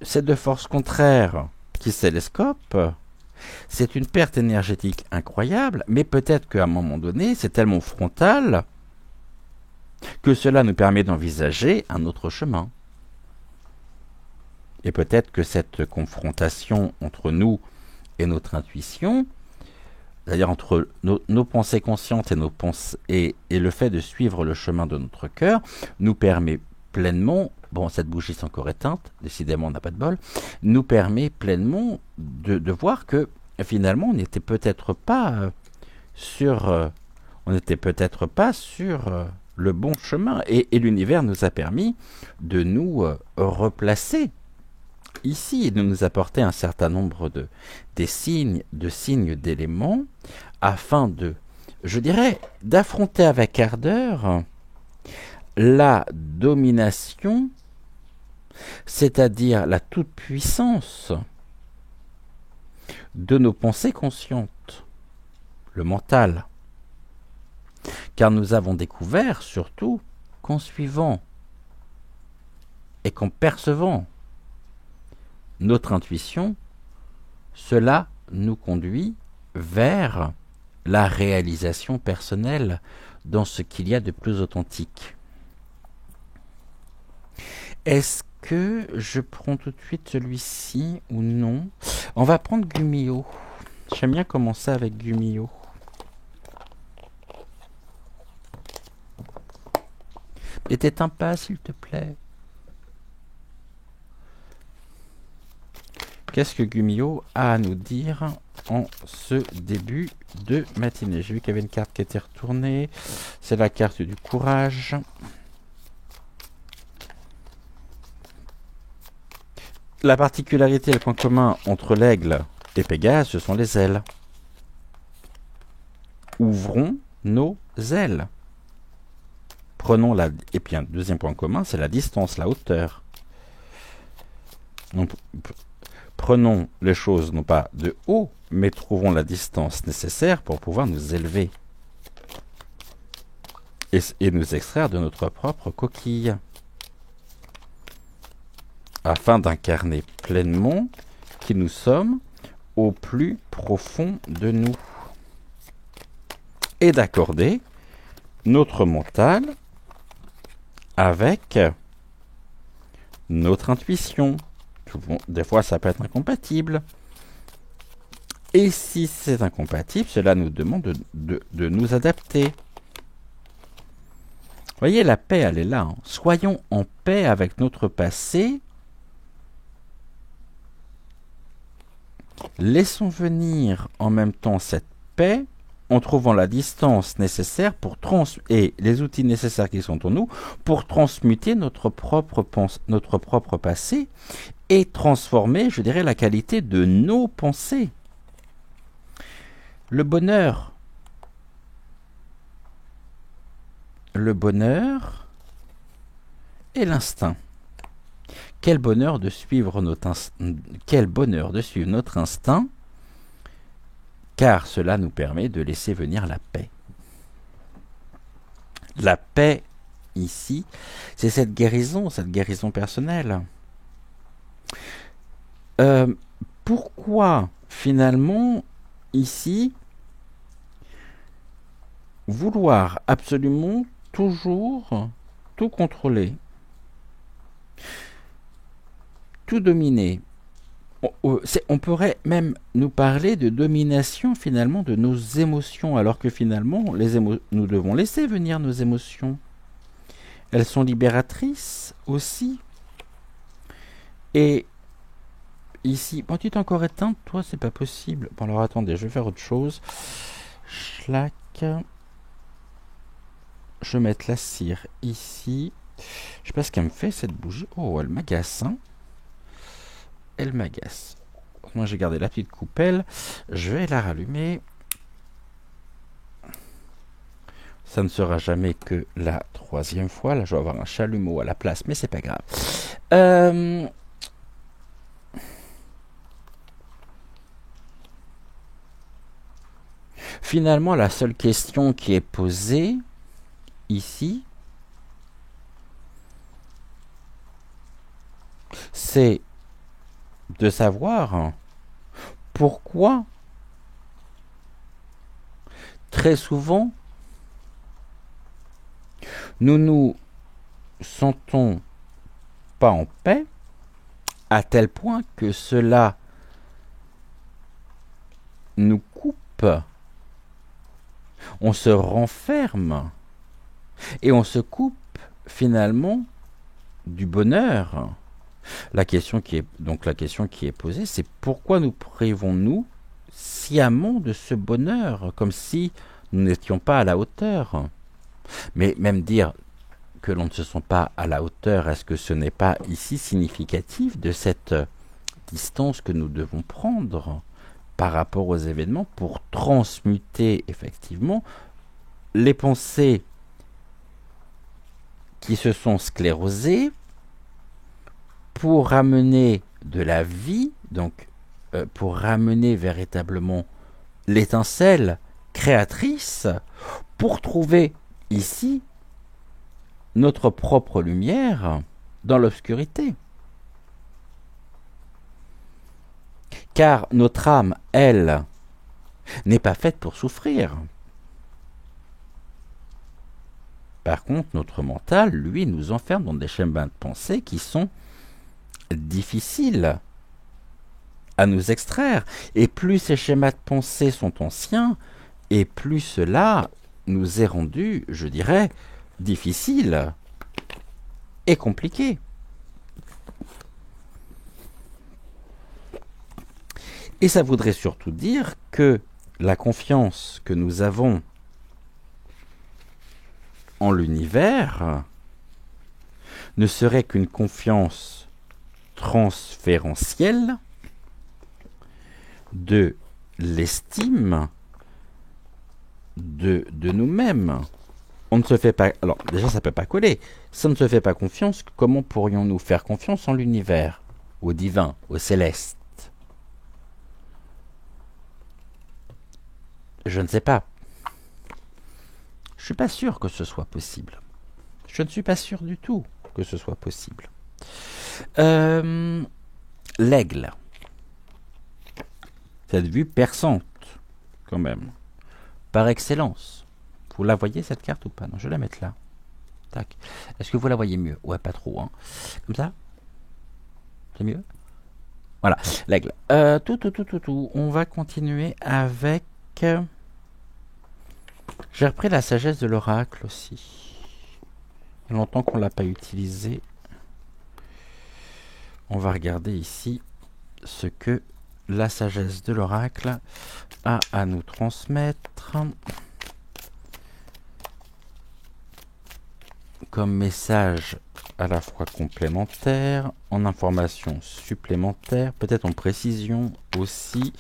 A: Ces deux forces contraires qui se télescopent, c'est une perte énergétique incroyable, mais peut-être qu'à un moment donné, c'est tellement frontal que cela nous permet d'envisager un autre chemin. Et peut-être que cette confrontation entre nous et notre intuition, c'est-à-dire entre nos pensées conscientes et le fait de suivre le chemin de notre cœur, nous permet pleinement, bon, cette bougie est encore éteinte, décidément on n'a pas de bol, nous permet pleinement de voir que finalement on n'était peut-être pas sur le bon chemin, et l'univers nous a permis de nous replacer ici, de nous apporter un certain nombre de signes, d'éléments, afin je dirais, d'affronter avec ardeur la domination, c'est-à-dire la toute-puissance de nos pensées conscientes, le mental. Car nous avons découvert surtout qu'en suivant et qu'en percevant notre intuition, cela nous conduit vers la réalisation personnelle dans ce qu'il y a de plus authentique. Est-ce que je prends tout de suite celui-ci ou non? On va prendre Gumio. J'aime bien commencer avec Gumio. Et t'éteins pas, s'il te plaît. Qu'est-ce que Gumio a à nous dire en ce début de matinée? J'ai vu qu'il y avait une carte qui était retournée. C'est la carte du courage. La particularité et le point commun entre l'aigle et Pégase, ce sont les ailes. Ouvrons nos ailes. Et puis un deuxième point commun, c'est la distance, la hauteur. Donc, prenons les choses non pas de haut, mais trouvons la distance nécessaire pour pouvoir nous élever et nous extraire de notre propre coquille, afin d'incarner pleinement qui nous sommes au plus profond de nous et d'accorder notre mental avec notre intuition. Des fois, ça peut être incompatible. Et si c'est incompatible, cela nous demande de nous adapter. Vous voyez, la paix, elle est là. Hein. Soyons en paix avec notre passé. Laissons venir en même temps cette paix en trouvant la distance nécessaire et les outils nécessaires qui sont en nous pour transmuter notre propre passé et transformer, je dirais, la qualité de nos pensées. Le bonheur. Le bonheur et l'instinct. Quel bonheur de suivre notre instinct, car cela nous permet de laisser venir la paix. La paix, ici, c'est cette guérison personnelle. Pourquoi, finalement, ici, vouloir absolument toujours tout contrôler, tout dominer? On pourrait même nous parler de domination finalement de nos émotions, alors que finalement nous devons laisser venir nos émotions. Elles sont libératrices aussi. Et ici, bon, tu t'es encore éteinte, toi, c'est pas possible. Bon, alors attendez, je vais faire autre chose. Schlack. Je vais mettre la cire ici. Je sais pas ce qu'elle me fait cette bougie. Oh, elle m'agace, hein. Elle m'agace. Moi, j'ai gardé la petite coupelle. Je vais la rallumer. Ça ne sera jamais que la 3e fois. Là, je vais avoir un chalumeau à la place, mais c'est pas grave. Finalement, la seule question qui est posée ici, c'est de savoir pourquoi très souvent nous nous sentons pas en paix à tel point que cela nous coupe, on se renferme et on se coupe finalement du bonheur. La question qui est posée, c'est pourquoi nous privons-nous sciemment de ce bonheur, comme si nous n'étions pas à la hauteur. Mais même dire que l'on ne se sent pas à la hauteur, est-ce que ce n'est pas ici significatif de cette distance que nous devons prendre par rapport aux événements pour transmuter effectivement les pensées qui se sont sclérosées, pour ramener de la vie, donc pour ramener véritablement l'étincelle créatrice, pour trouver ici notre propre lumière dans l'obscurité. Car notre âme, elle, n'est pas faite pour souffrir. Par contre, notre mental, lui, nous enferme dans des schémas de pensée qui sont difficiles à nous extraire. Et plus ces schémas de pensée sont anciens, et plus cela nous est rendu, je dirais, difficile et compliqué. Et ça voudrait surtout dire que la confiance que nous avons en l'univers ne serait qu'une confiance transférentielle de l'estime de nous-mêmes. On ne se fait pas... Alors, déjà, ça ne peut pas coller. Si on ne se fait pas confiance, comment pourrions-nous faire confiance en l'univers, au divin, au céleste? Je ne sais pas. Je ne suis pas sûr que ce soit possible. Je ne suis pas sûr du tout que ce soit possible. L'aigle. Cette vue perçante, quand même. Par excellence. Vous la voyez, cette carte, ou pas? Non, je vais la mettre là. Tac. Est-ce que vous la voyez mieux? Ouais, pas trop, hein. Comme ça? C'est mieux? Voilà, l'aigle. On va continuer avec... J'ai repris la sagesse de l'oracle aussi. Il y a longtemps qu'on ne l'a pas utilisé. On va regarder ici ce que la sagesse de l'oracle a à nous transmettre comme message à la fois complémentaire, en information supplémentaire, peut-être en précision aussi.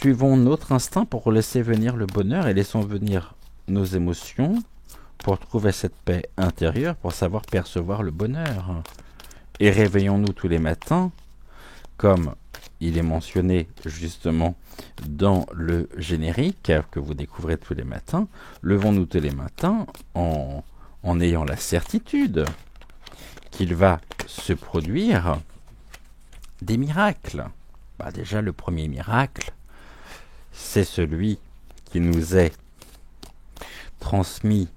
A: Suivons notre instinct pour laisser venir le bonheur et laissons venir nos émotions pour trouver cette paix intérieure, pour savoir percevoir le bonheur. Et réveillons-nous tous les matins, comme il est mentionné justement dans le générique que vous découvrez tous les matins. Levons-nous tous les matins en ayant la certitude qu'il va se produire des miracles. Déjà, le premier miracle, c'est celui qui nous est transmis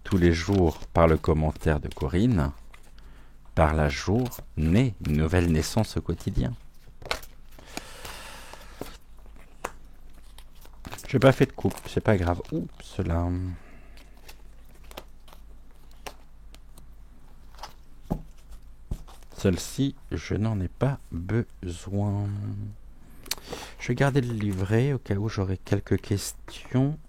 A: tous les jours par le commentaire de Corinne, par la journée, une nouvelle naissance au quotidien. Je n'ai pas fait de coupe, c'est pas grave. Oups, là. Celle-ci, je n'en ai pas besoin. Je vais garder le livret au cas où j'aurai quelques questions.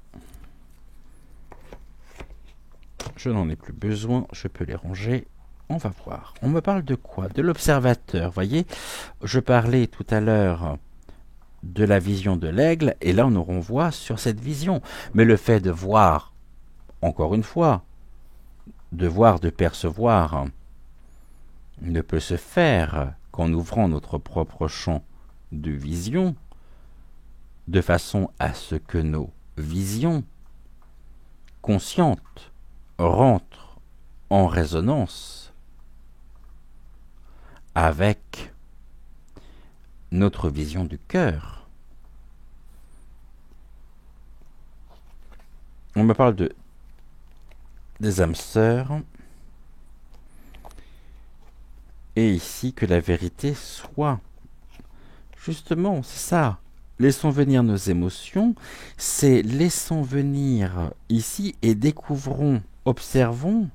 A: Je n'en ai plus besoin, je peux les ranger. On va voir. On me parle de quoi? De l'observateur. Voyez, je parlais tout à l'heure de la vision de l'aigle, et là on nous renvoie sur cette vision. Mais le fait de voir, encore une fois, de voir, de percevoir, ne peut se faire qu'en ouvrant notre propre champ de vision, de façon à ce que nos visions conscientes rentrent en résonance avec notre vision du cœur. On me parle des âmes sœurs, et ici que la vérité soit. Justement, c'est ça. Laissons venir nos émotions, c'est laissons venir ici et découvrons, observons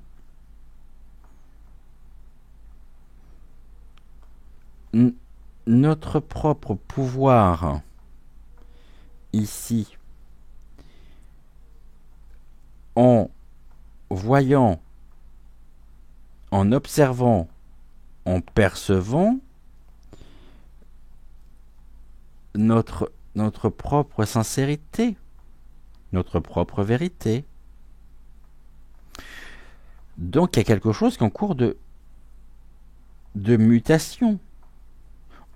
A: notre propre pouvoir ici en voyant, en observant, en percevant notre propre sincérité, notre propre vérité. Donc il y a quelque chose qui est en cours de mutation.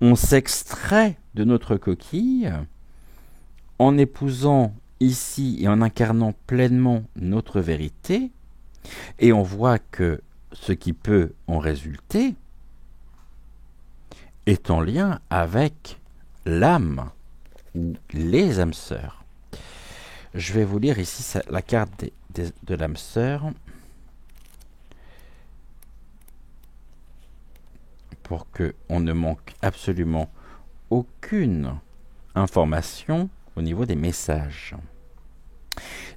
A: On s'extrait de notre coquille en épousant ici et en incarnant pleinement notre vérité, et on voit que ce qui peut en résulter est en lien avec l'âme ou les âmes sœurs. Je vais vous lire ici la carte de l'âme sœur pour qu'on ne manque absolument aucune information au niveau des messages.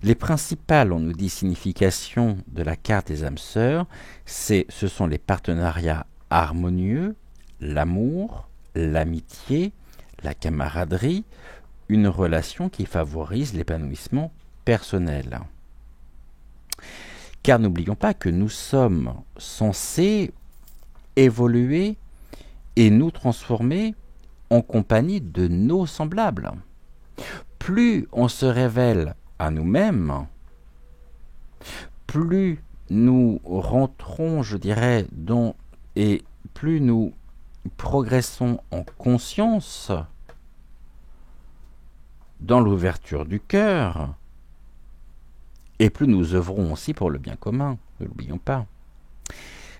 A: Les principales, on nous dit, significations de la carte des âmes sœurs, ce sont les partenariats harmonieux, l'amour, l'amitié, la camaraderie, une relation qui favorise l'épanouissement personnel. Car n'oublions pas que nous sommes censés évoluer et nous transformer en compagnie de nos semblables. Plus on se révèle à nous-mêmes, plus nous rentrons, je dirais, et plus nous progressons en conscience dans l'ouverture du cœur, et plus nous œuvrons aussi pour le bien commun, ne l'oublions pas.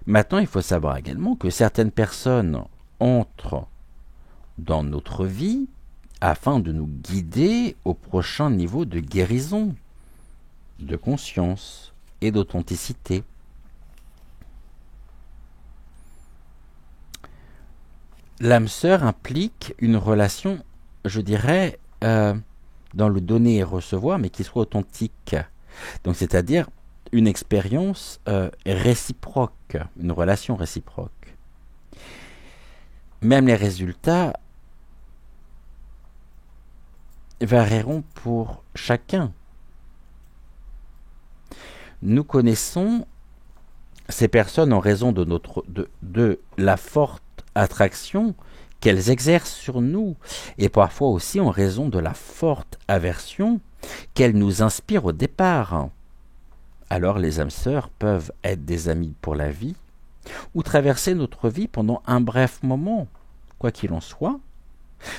A: Maintenant, il faut savoir également que certaines personnes entrent dans notre vie afin de nous guider au prochain niveau de guérison, de conscience et d'authenticité. L'âme sœur implique une relation, je dirais, dans le donner et recevoir, mais qui soit authentique. Donc, c'est-à-dire une expérience réciproque, une relation réciproque. Même les résultats varieront pour chacun. Nous connaissons ces personnes en raison de la forte attraction qu'elles exercent sur nous, et parfois aussi en raison de la forte aversion qu'elles nous inspirent au départ. Alors les âmes sœurs peuvent être des amis pour la vie, ou traverser notre vie pendant un bref moment. Quoi qu'il en soit,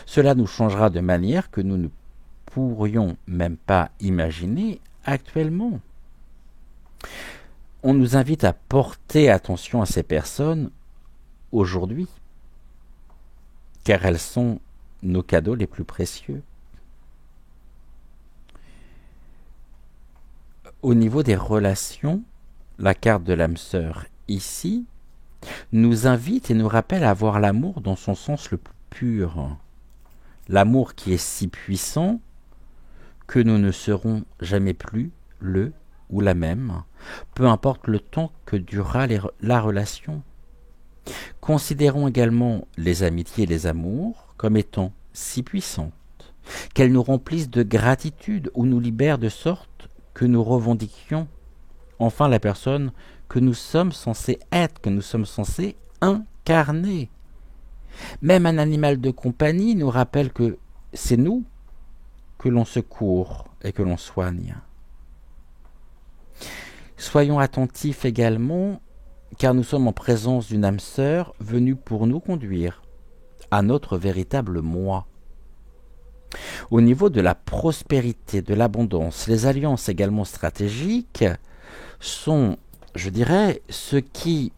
A: cela nous changera de manière que nous ne pourrions même pas imaginer actuellement. On nous invite à porter attention à ces personnes aujourd'hui, car elles sont nos cadeaux les plus précieux. Au niveau des relations, la carte de l'âme sœur ici nous invite et nous rappelle à avoir l'amour dans son sens le plus pur. L'amour qui est si puissant que nous ne serons jamais plus le ou la même, peu importe le temps que durera la relation. Considérons également les amitiés et les amours comme étant si puissantes qu'elles nous remplissent de gratitude ou nous libèrent de sorte que nous revendiquions enfin la personne que nous sommes censés être, que nous sommes censés incarner. Même un animal de compagnie nous rappelle que c'est nous que l'on secourt et que l'on soigne. Soyons attentifs également, car nous sommes en présence d'une âme sœur venue pour nous conduire à notre véritable moi. Au niveau de la prospérité, de l'abondance, les alliances également stratégiques sont, je dirais, ce qui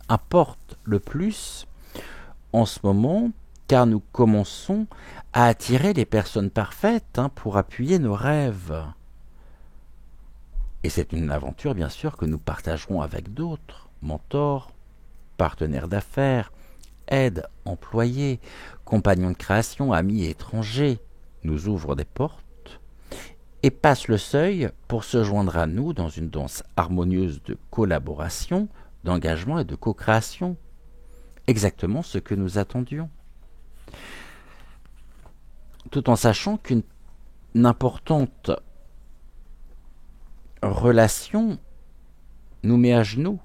A: importe le plus en ce moment, car nous commençons à attirer les personnes parfaites pour appuyer nos rêves. Et c'est une aventure, bien sûr, que nous partagerons avec d'autres, mentors, partenaires d'affaires, aides, employés, compagnons de création, amis et étrangers, nous ouvrent des portes et passent le seuil pour se joindre à nous dans une danse harmonieuse de collaboration, d'engagement et de co-création. Exactement ce que nous attendions. Tout en sachant qu'une importante relation nous met à genoux.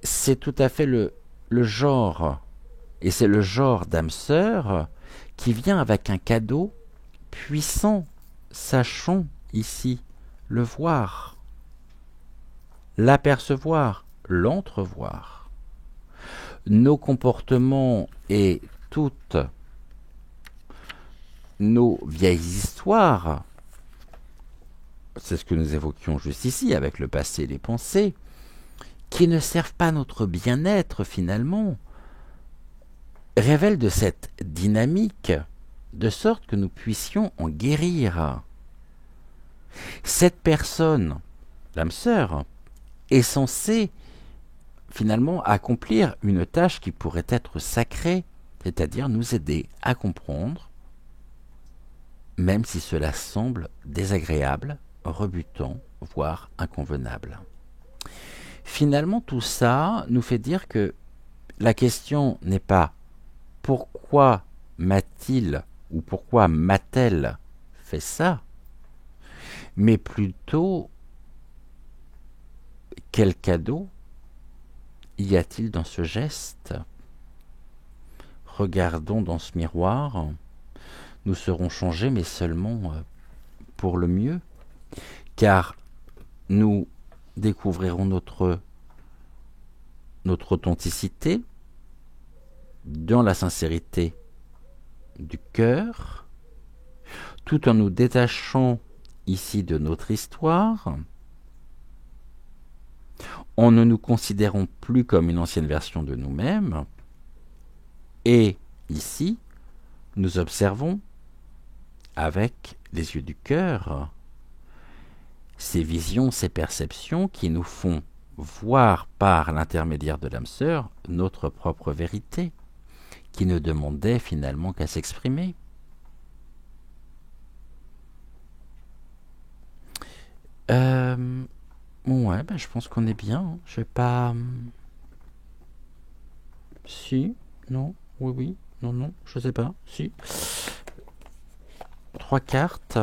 A: C'est tout à fait le genre, et c'est le genre d'âme sœur qui vient avec un cadeau puissant. Sachons ici le voir, l'apercevoir, l'entrevoir. Nos comportements et toutes nos vieilles histoires, c'est ce que nous évoquions juste ici avec le passé et les pensées, qui ne servent pas notre bien-être finalement, révèlent de cette dynamique, de sorte que nous puissions en guérir. Cette personne, l'âme sœur, est censée finalement accomplir une tâche qui pourrait être sacrée, c'est-à-dire nous aider à comprendre, même si cela semble désagréable, rebutant, voire inconvenable. Finalement, tout ça nous fait dire que la question n'est pas pourquoi m'a-t-il ou pourquoi m'a-t-elle fait ça, mais plutôt quel cadeau y a-t-il dans ce geste? Regardons dans ce miroir, nous serons changés, mais seulement pour le mieux, car nous découvrirons notre authenticité dans la sincérité du cœur, tout en nous détachant ici de notre histoire, en ne nous considérant plus comme une ancienne version de nous-mêmes, et ici, nous observons avec les yeux du cœur ces visions, ces perceptions qui nous font voir par l'intermédiaire de l'âme sœur notre propre vérité, qui ne demandait finalement qu'à s'exprimer. Ouais, je pense qu'on est bien. Je vais pas... Si, non, oui, non, je sais pas, si. 3 cartes,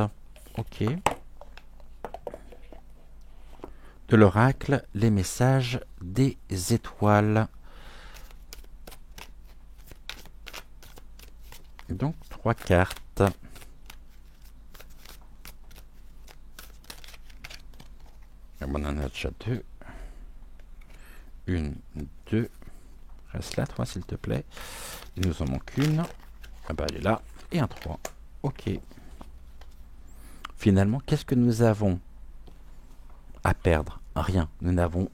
A: ok. que l'oracle les messages des étoiles. Donc 3 cartes. On en a déjà 2. 1, 2. Reste là, toi, s'il te plaît. Il nous en manque une. Ah bah, elle est là. Et un 3. Ok. Finalement, qu'est-ce que nous avons à perdre? Rien. Nous n'avons...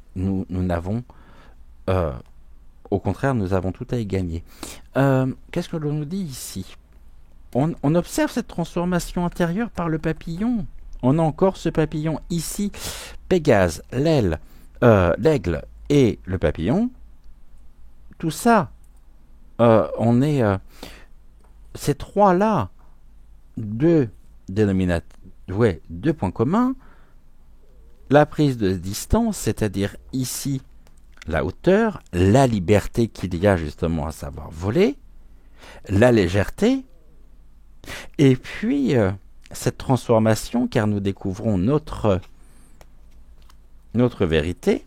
A: au contraire, nous avons tout à y gagner. Qu'est-ce que l'on nous dit ici? On observe cette transformation intérieure par le papillon. On a encore ce papillon ici. Pégase, l'aile, l'aigle et le papillon. Tout ça, ces trois-là, deux points communs. La prise de distance, c'est-à-dire ici la hauteur, la liberté qu'il y a justement à savoir voler, la légèreté, et puis cette transformation, car nous découvrons notre vérité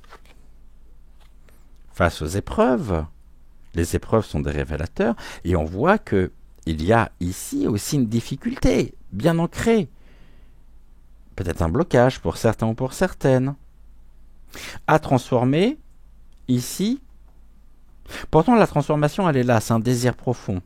A: face aux épreuves. Les épreuves sont des révélateurs, et on voit que il y a ici aussi une difficulté bien ancrée, peut-être un blocage pour certains ou pour certaines, à transformer ici. Pourtant la transformation elle est là, c'est un désir profond,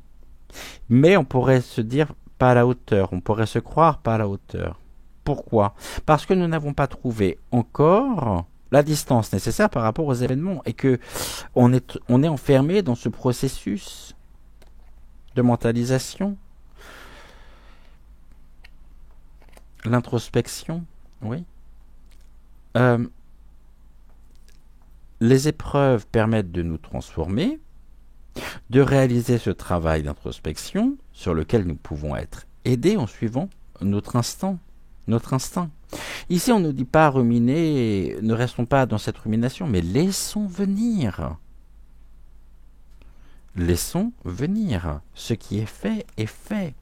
A: mais on pourrait se dire pas à la hauteur, on pourrait se croire pas à la hauteur. Pourquoi? Parce que nous n'avons pas trouvé encore la distance nécessaire par rapport aux événements, et que on est enfermé dans ce processus de mentalisation, l'introspection, oui. Les épreuves permettent de nous transformer, de réaliser ce travail d'introspection sur lequel nous pouvons être aidés en suivant notre instinct. Ici, on ne nous dit pas ruminer, ne restons pas dans cette rumination, mais laissons venir. Laissons venir. Ce qui est fait est fait.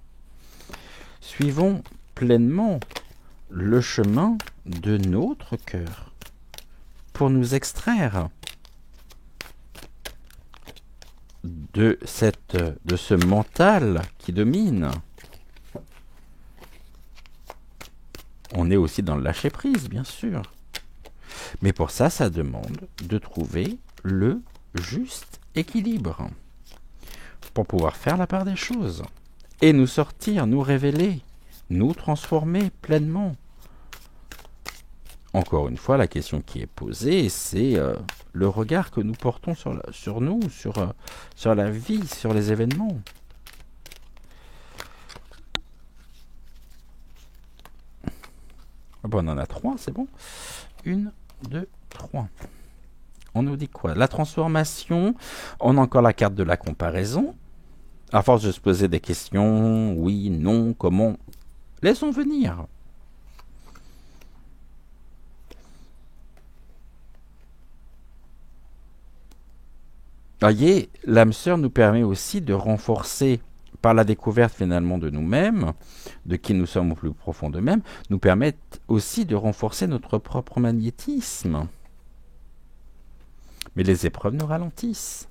A: Suivons pleinement le chemin de notre cœur pour nous extraire de ce mental qui domine. On est aussi dans le lâcher-prise, bien sûr. Mais pour ça, ça demande de trouver le juste équilibre pour pouvoir faire la part des choses et nous sortir, nous révéler, nous transformer pleinement. Encore une fois, la question qui est posée, c'est le regard que nous portons sur nous, sur la vie, sur les événements. Bon, on en a 3, c'est bon. 1, 2, 3. On nous dit quoi? La transformation, on a encore la carte de la comparaison. À force de se poser des questions, oui, non, comment, laissons venir. Voyez, l'âme sœur nous permet aussi de renforcer, par la découverte finalement de nous-mêmes, de qui nous sommes au plus profond d'eux-mêmes, nous permettent aussi de renforcer notre propre magnétisme. Mais les épreuves nous ralentissent.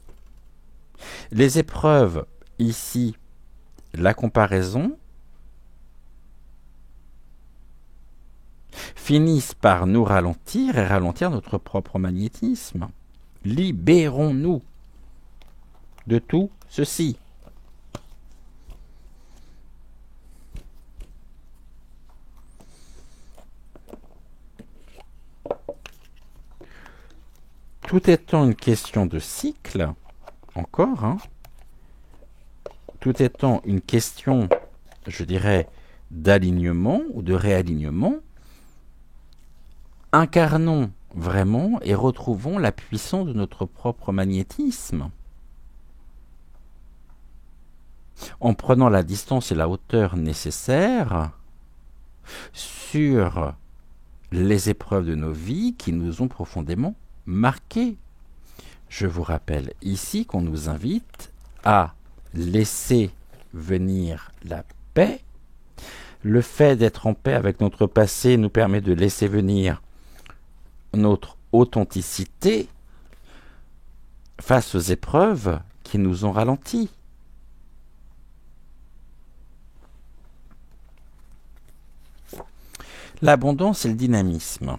A: Les épreuves, ici, la comparaison, finissent par nous ralentir et ralentir notre propre magnétisme. Libérons-nous de tout ceci. Tout étant une question de cycle, encore, tout étant une question, je dirais, d'alignement ou de réalignement, incarnons vraiment et retrouvons la puissance de notre propre magnétisme. En prenant la distance et la hauteur nécessaires sur les épreuves de nos vies qui nous ont profondément marqués. Je vous rappelle ici qu'on nous invite à laisser venir la paix. Le fait d'être en paix avec notre passé nous permet de laisser venir notre authenticité face aux épreuves qui nous ont ralentis. L'abondance et le dynamisme,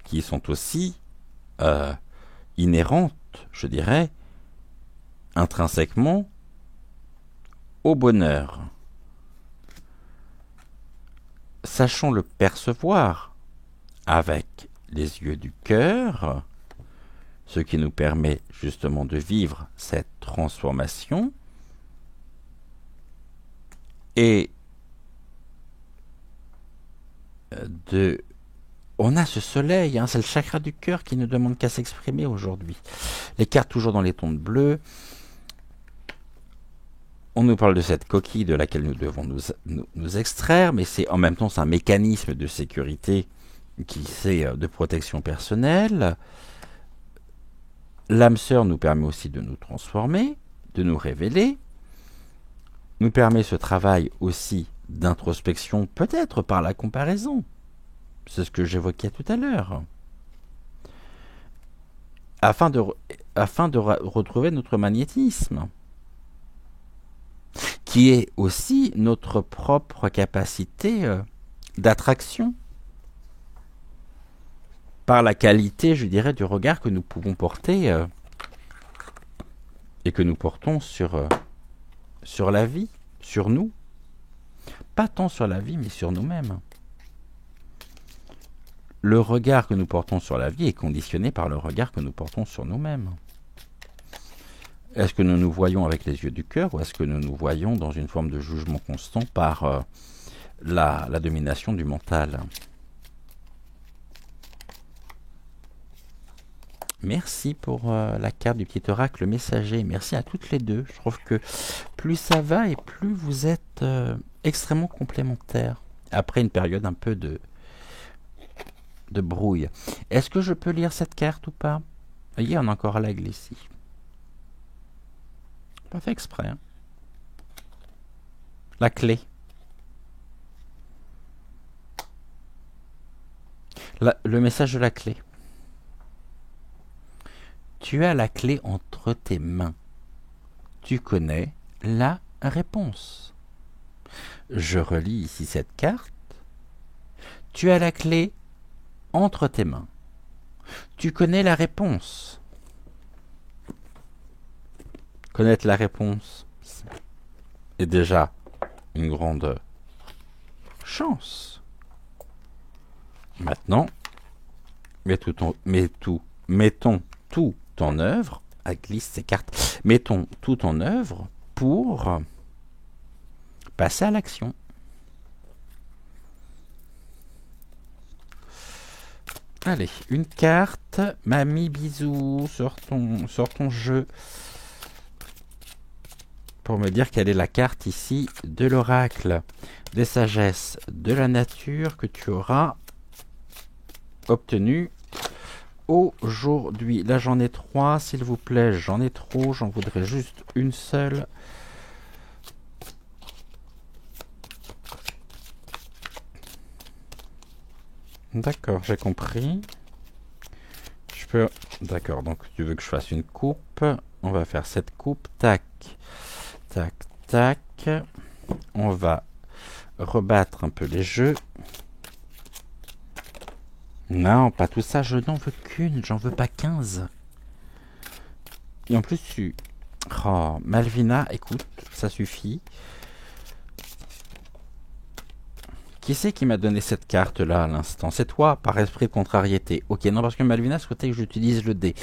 A: qui sont aussi inhérentes, je dirais, intrinsèquement au bonheur. Sachons le percevoir avec les yeux du cœur, ce qui nous permet justement de vivre cette transformation. Et on a ce soleil, hein, c'est le chakra du cœur qui ne demande qu'à s'exprimer aujourd'hui. Les cartes toujours dans les tons de bleu. On nous parle de cette coquille de laquelle nous devons nous extraire, mais c'est en même temps c'est un mécanisme de sécurité de protection personnelle. L'âme sœur nous permet aussi de nous transformer, de nous révéler, nous permet ce travail aussi d'introspection, peut-être par la comparaison. C'est ce que j'évoquais tout à l'heure. Afin de retrouver notre magnétisme, qui est aussi notre propre capacité d'attraction, par la qualité, je dirais, du regard que nous pouvons porter et que nous portons sur la vie, sur nous. Pas tant sur la vie, mais sur nous-mêmes. Le regard que nous portons sur la vie est conditionné par le regard que nous portons sur nous-mêmes. Est-ce que nous nous voyons avec les yeux du cœur ou est-ce que nous nous voyons dans une forme de jugement constant par la domination du mental ? Merci pour la carte du petit oracle messager. Merci à toutes les deux. Je trouve que plus ça va et plus vous êtes extrêmement complémentaires. Après une période un peu de brouille. Est-ce que je peux lire cette carte ou pas ? Vous voyez, on a encore l'aigle ici. Pas fait exprès. Hein. La clé. Le message de la clé. Tu as la clé entre tes mains. Tu connais la réponse. Je relis ici cette carte. Tu as la clé entre tes mains. Tu connais la réponse. Connaître la réponse est déjà une grande chance. Maintenant, mettons tout en œuvre, glisse ces cartes, mettons tout en œuvre pour passer à l'action. Allez, une carte, mamie bisous, sors ton jeu pour me dire quelle est la carte ici de l'oracle des sagesses de la nature que tu auras obtenu aujourd'hui. Là j'en ai 3, s'il vous plaît, j'en ai trop, j'en voudrais juste une seule. D'accord, j'ai compris. Je peux... D'accord, donc tu veux que je fasse une coupe. On va faire cette coupe. Tac, tac, tac. On va rebattre un peu les jeux. Non, pas tout ça, je n'en veux qu'une, j'en veux pas 15. Et en plus, Oh, Malvina, écoute, ça suffit. Qui c'est qui m'a donné cette carte-là à l'instant? C'est toi, par esprit de contrariété. Ok, non, parce que Malvina souhaitait que j'utilise le dé.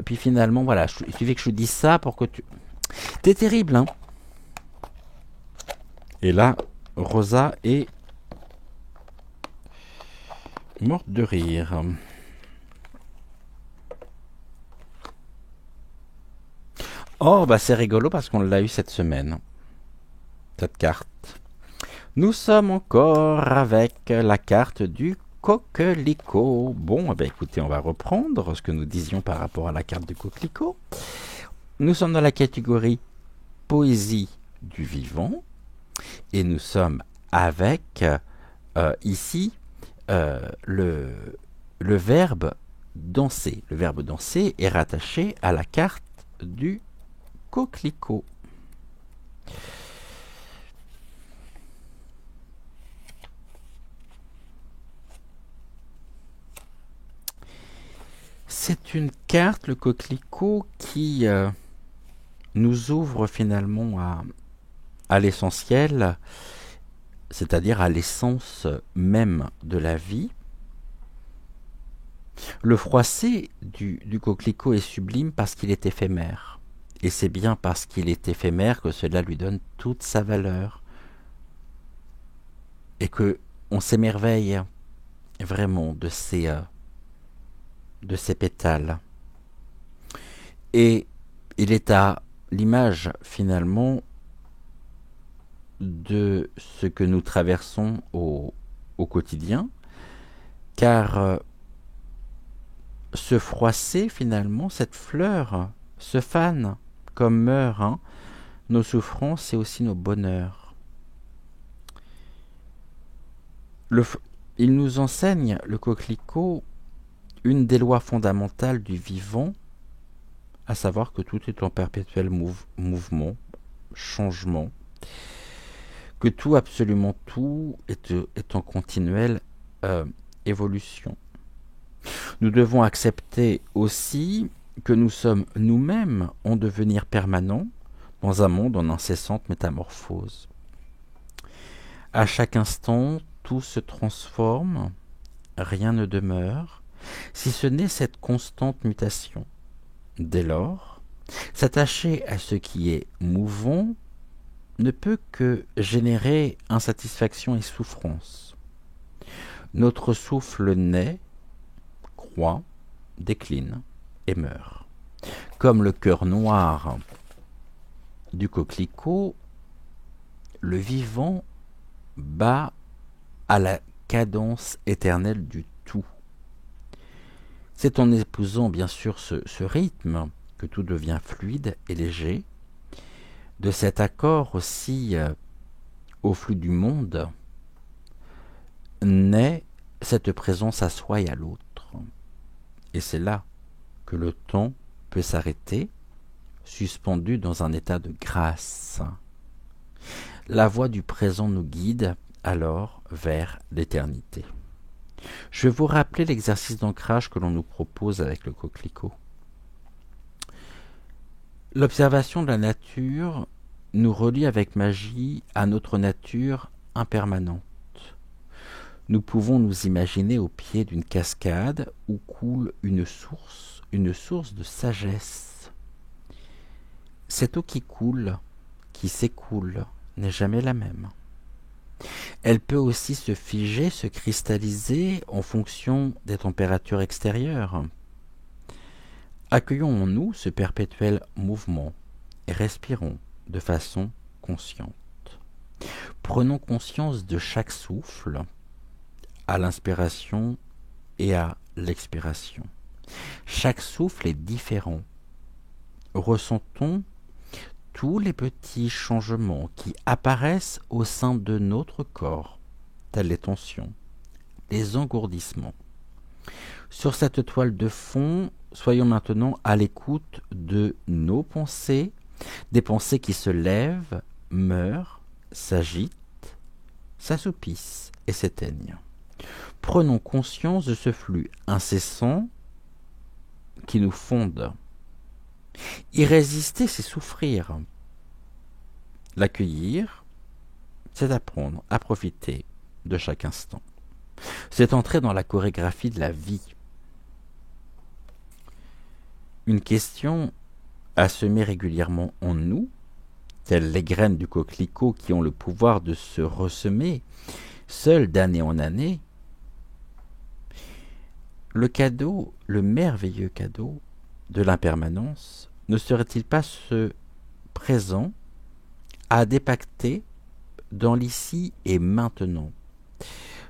A: Puis finalement, voilà, il suffit que je dise ça pour que tu... T'es terrible, hein? Et là, Rosa est morte de rire. Oh, bah c'est rigolo parce qu'on l'a eu cette semaine. Cette carte. Nous sommes encore avec la carte du coquelicot. Bon, bah écoutez, on va reprendre ce que nous disions par rapport à la carte du coquelicot. Nous sommes dans la catégorie poésie du vivant. Et nous sommes avec, ici, le verbe danser. Le verbe danser est rattaché à la carte du coquelicot. C'est une carte, le coquelicot, qui nous ouvre finalement à l'essentiel, c'est-à-dire à l'essence même de la vie. Le froissé du coquelicot est sublime parce qu'il est éphémère. Et c'est bien parce qu'il est éphémère que cela lui donne toute sa valeur. Et que on s'émerveille vraiment de ces pétales. Et il est à l'image finalement de ce que nous traversons au quotidien, car ce froissé finalement, cette fleur se fane comme meurent nos souffrances et aussi nos bonheurs. Il nous enseigne, le coquelicot, une des lois fondamentales du vivant, à savoir que tout est en perpétuel mouvement, changement, que tout, absolument tout, est en continuelle évolution. Nous devons accepter aussi que nous sommes nous-mêmes en devenir permanent dans un monde en incessante métamorphose. À chaque instant, tout se transforme, rien ne demeure, si ce n'est cette constante mutation. Dès lors, s'attacher à ce qui est mouvant ne peut que générer insatisfaction et souffrance. Notre souffle naît, croît, décline et meurt. Comme le cœur noir du coquelicot, le vivant bat à la cadence éternelle du tout. C'est en épousant bien sûr ce rythme que tout devient fluide et léger. De cet accord aussi au flux du monde naît cette présence à soi et à l'autre. Et c'est là que le temps peut s'arrêter, suspendu dans un état de grâce. La voie du présent nous guide alors vers l'éternité. Je vais vous rappeler l'exercice d'ancrage que l'on nous propose avec le coquelicot. L'observation de la nature nous relie avec magie à notre nature impermanente. Nous pouvons nous imaginer au pied d'une cascade où coule une source de sagesse. Cette eau qui coule, qui s'écoule, n'est jamais la même. Elle peut aussi se figer, se cristalliser en fonction des températures extérieures. Accueillons en nous ce perpétuel mouvement et respirons de façon consciente. Prenons conscience de chaque souffle, à l'inspiration et à l'expiration. Chaque souffle est différent. Ressentons tous les petits changements qui apparaissent au sein de notre corps, telles les tensions, les engourdissements. Sur cette toile de fond, soyons maintenant à l'écoute de nos pensées, des pensées qui se lèvent, meurent, s'agitent, s'assoupissent et s'éteignent. Prenons conscience de ce flux incessant qui nous fonde. Y résister, c'est souffrir. L'accueillir, c'est apprendre à profiter de chaque instant. C'est entrer dans la chorégraphie de la vie. Une question à semer régulièrement en nous, telles les graines du coquelicot qui ont le pouvoir de se ressemer, seules d'année en année. Le cadeau, le merveilleux cadeau de l'impermanence, ne serait-il pas ce présent à dépacter dans l'ici et maintenant?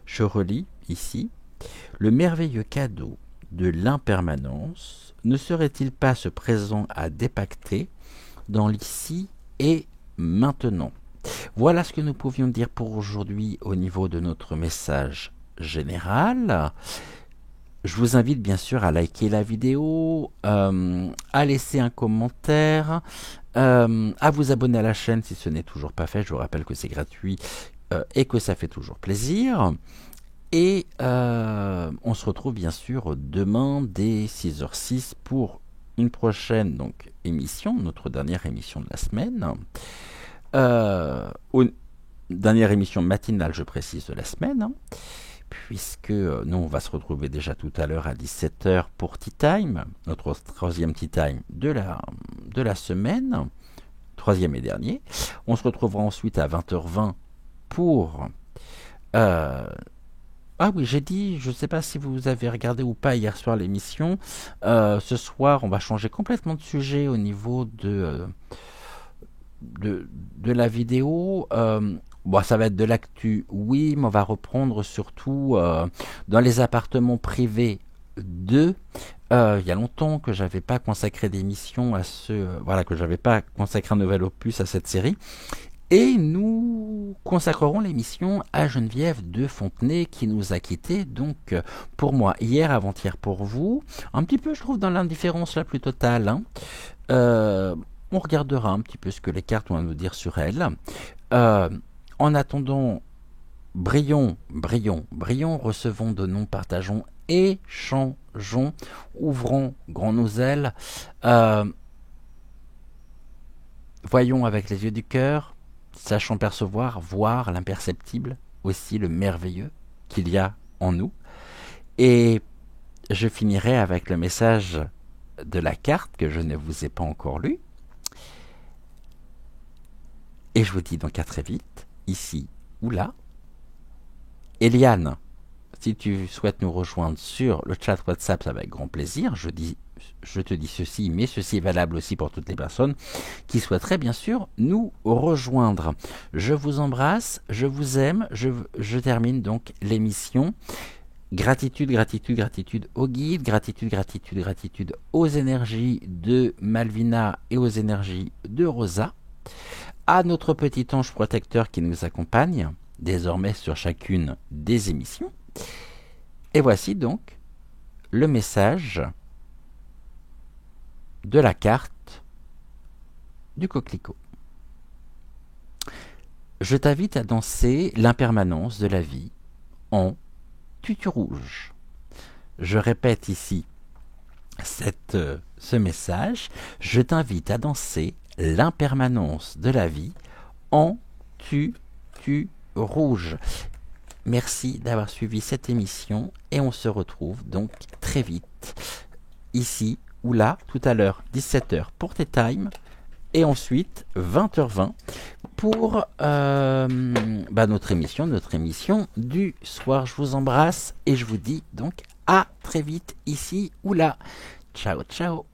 A: Je relis ici, le merveilleux cadeau de l'impermanence ne serait-il pas ce présent à dépacter dans l'ici et maintenant? Voilà ce que nous pouvions dire pour aujourd'hui au niveau de notre message général. Je vous invite bien sûr à liker la vidéo, à laisser un commentaire, à vous abonner à la chaîne si ce n'est toujours pas fait. Je vous rappelle que c'est gratuit et que ça fait toujours plaisir. Et on se retrouve bien sûr demain dès 6h06 pour une prochaine donc, émission, notre dernière émission de la semaine. Dernière émission matinale, je précise, de la semaine. Puisque nous, on va se retrouver déjà tout à l'heure à 17h pour Tea Time, notre troisième Tea Time de la semaine, troisième et dernier. On se retrouvera ensuite à 20h20 pour... Ah oui, j'ai dit, je ne sais pas si vous avez regardé ou pas hier soir l'émission. Ce soir, on va changer complètement de sujet au niveau de la vidéo. Bon, ça va être de l'actu, oui, mais on va reprendre surtout dans les appartements privés de... il y a longtemps que j'avais pas consacré d'émission à voilà, que j'avais pas consacré un nouvel opus à cette série. Et nous consacrerons l'émission à Geneviève de Fontenay qui nous a quittés, donc pour moi, hier, avant-hier pour vous. Un petit peu, je trouve, dans l'indifférence la plus totale. Hein. On regardera un petit peu ce que les cartes ont à nous dire sur elle. En attendant, brillons, recevons, donnons, partageons, échangeons, ouvrons grand nos ailes, voyons avec les yeux du cœur, sachant percevoir, voir l'imperceptible, aussi le merveilleux qu'il y a en nous. Et je finirai avec le message de la carte que je ne vous ai pas encore lu. Et je vous dis donc à très vite, ici ou là. Eliane, si tu souhaites nous rejoindre sur le chat WhatsApp, ça va avec grand plaisir. Je te dis ceci, mais ceci est valable aussi pour toutes les personnes qui souhaiteraient bien sûr nous rejoindre. Je vous embrasse, je vous aime, je termine donc l'émission. Gratitude au guide, gratitude aux énergies de Malvina et aux énergies de Rosa, à notre petit ange protecteur qui nous accompagne désormais sur chacune des émissions. Et voici donc le message de la carte du coquelicot. Je t'invite à danser l'impermanence de la vie en tutu rouge. Je répète ici ce message. Je t'invite à danser l'impermanence de la vie en tutu rouge. Merci d'avoir suivi cette émission et on se retrouve donc très vite ici ou là, tout à l'heure 17h pour Tea Time et ensuite 20h20 pour notre émission du soir. Je vous embrasse et je vous dis donc à très vite ici ou là. Ciao, ciao.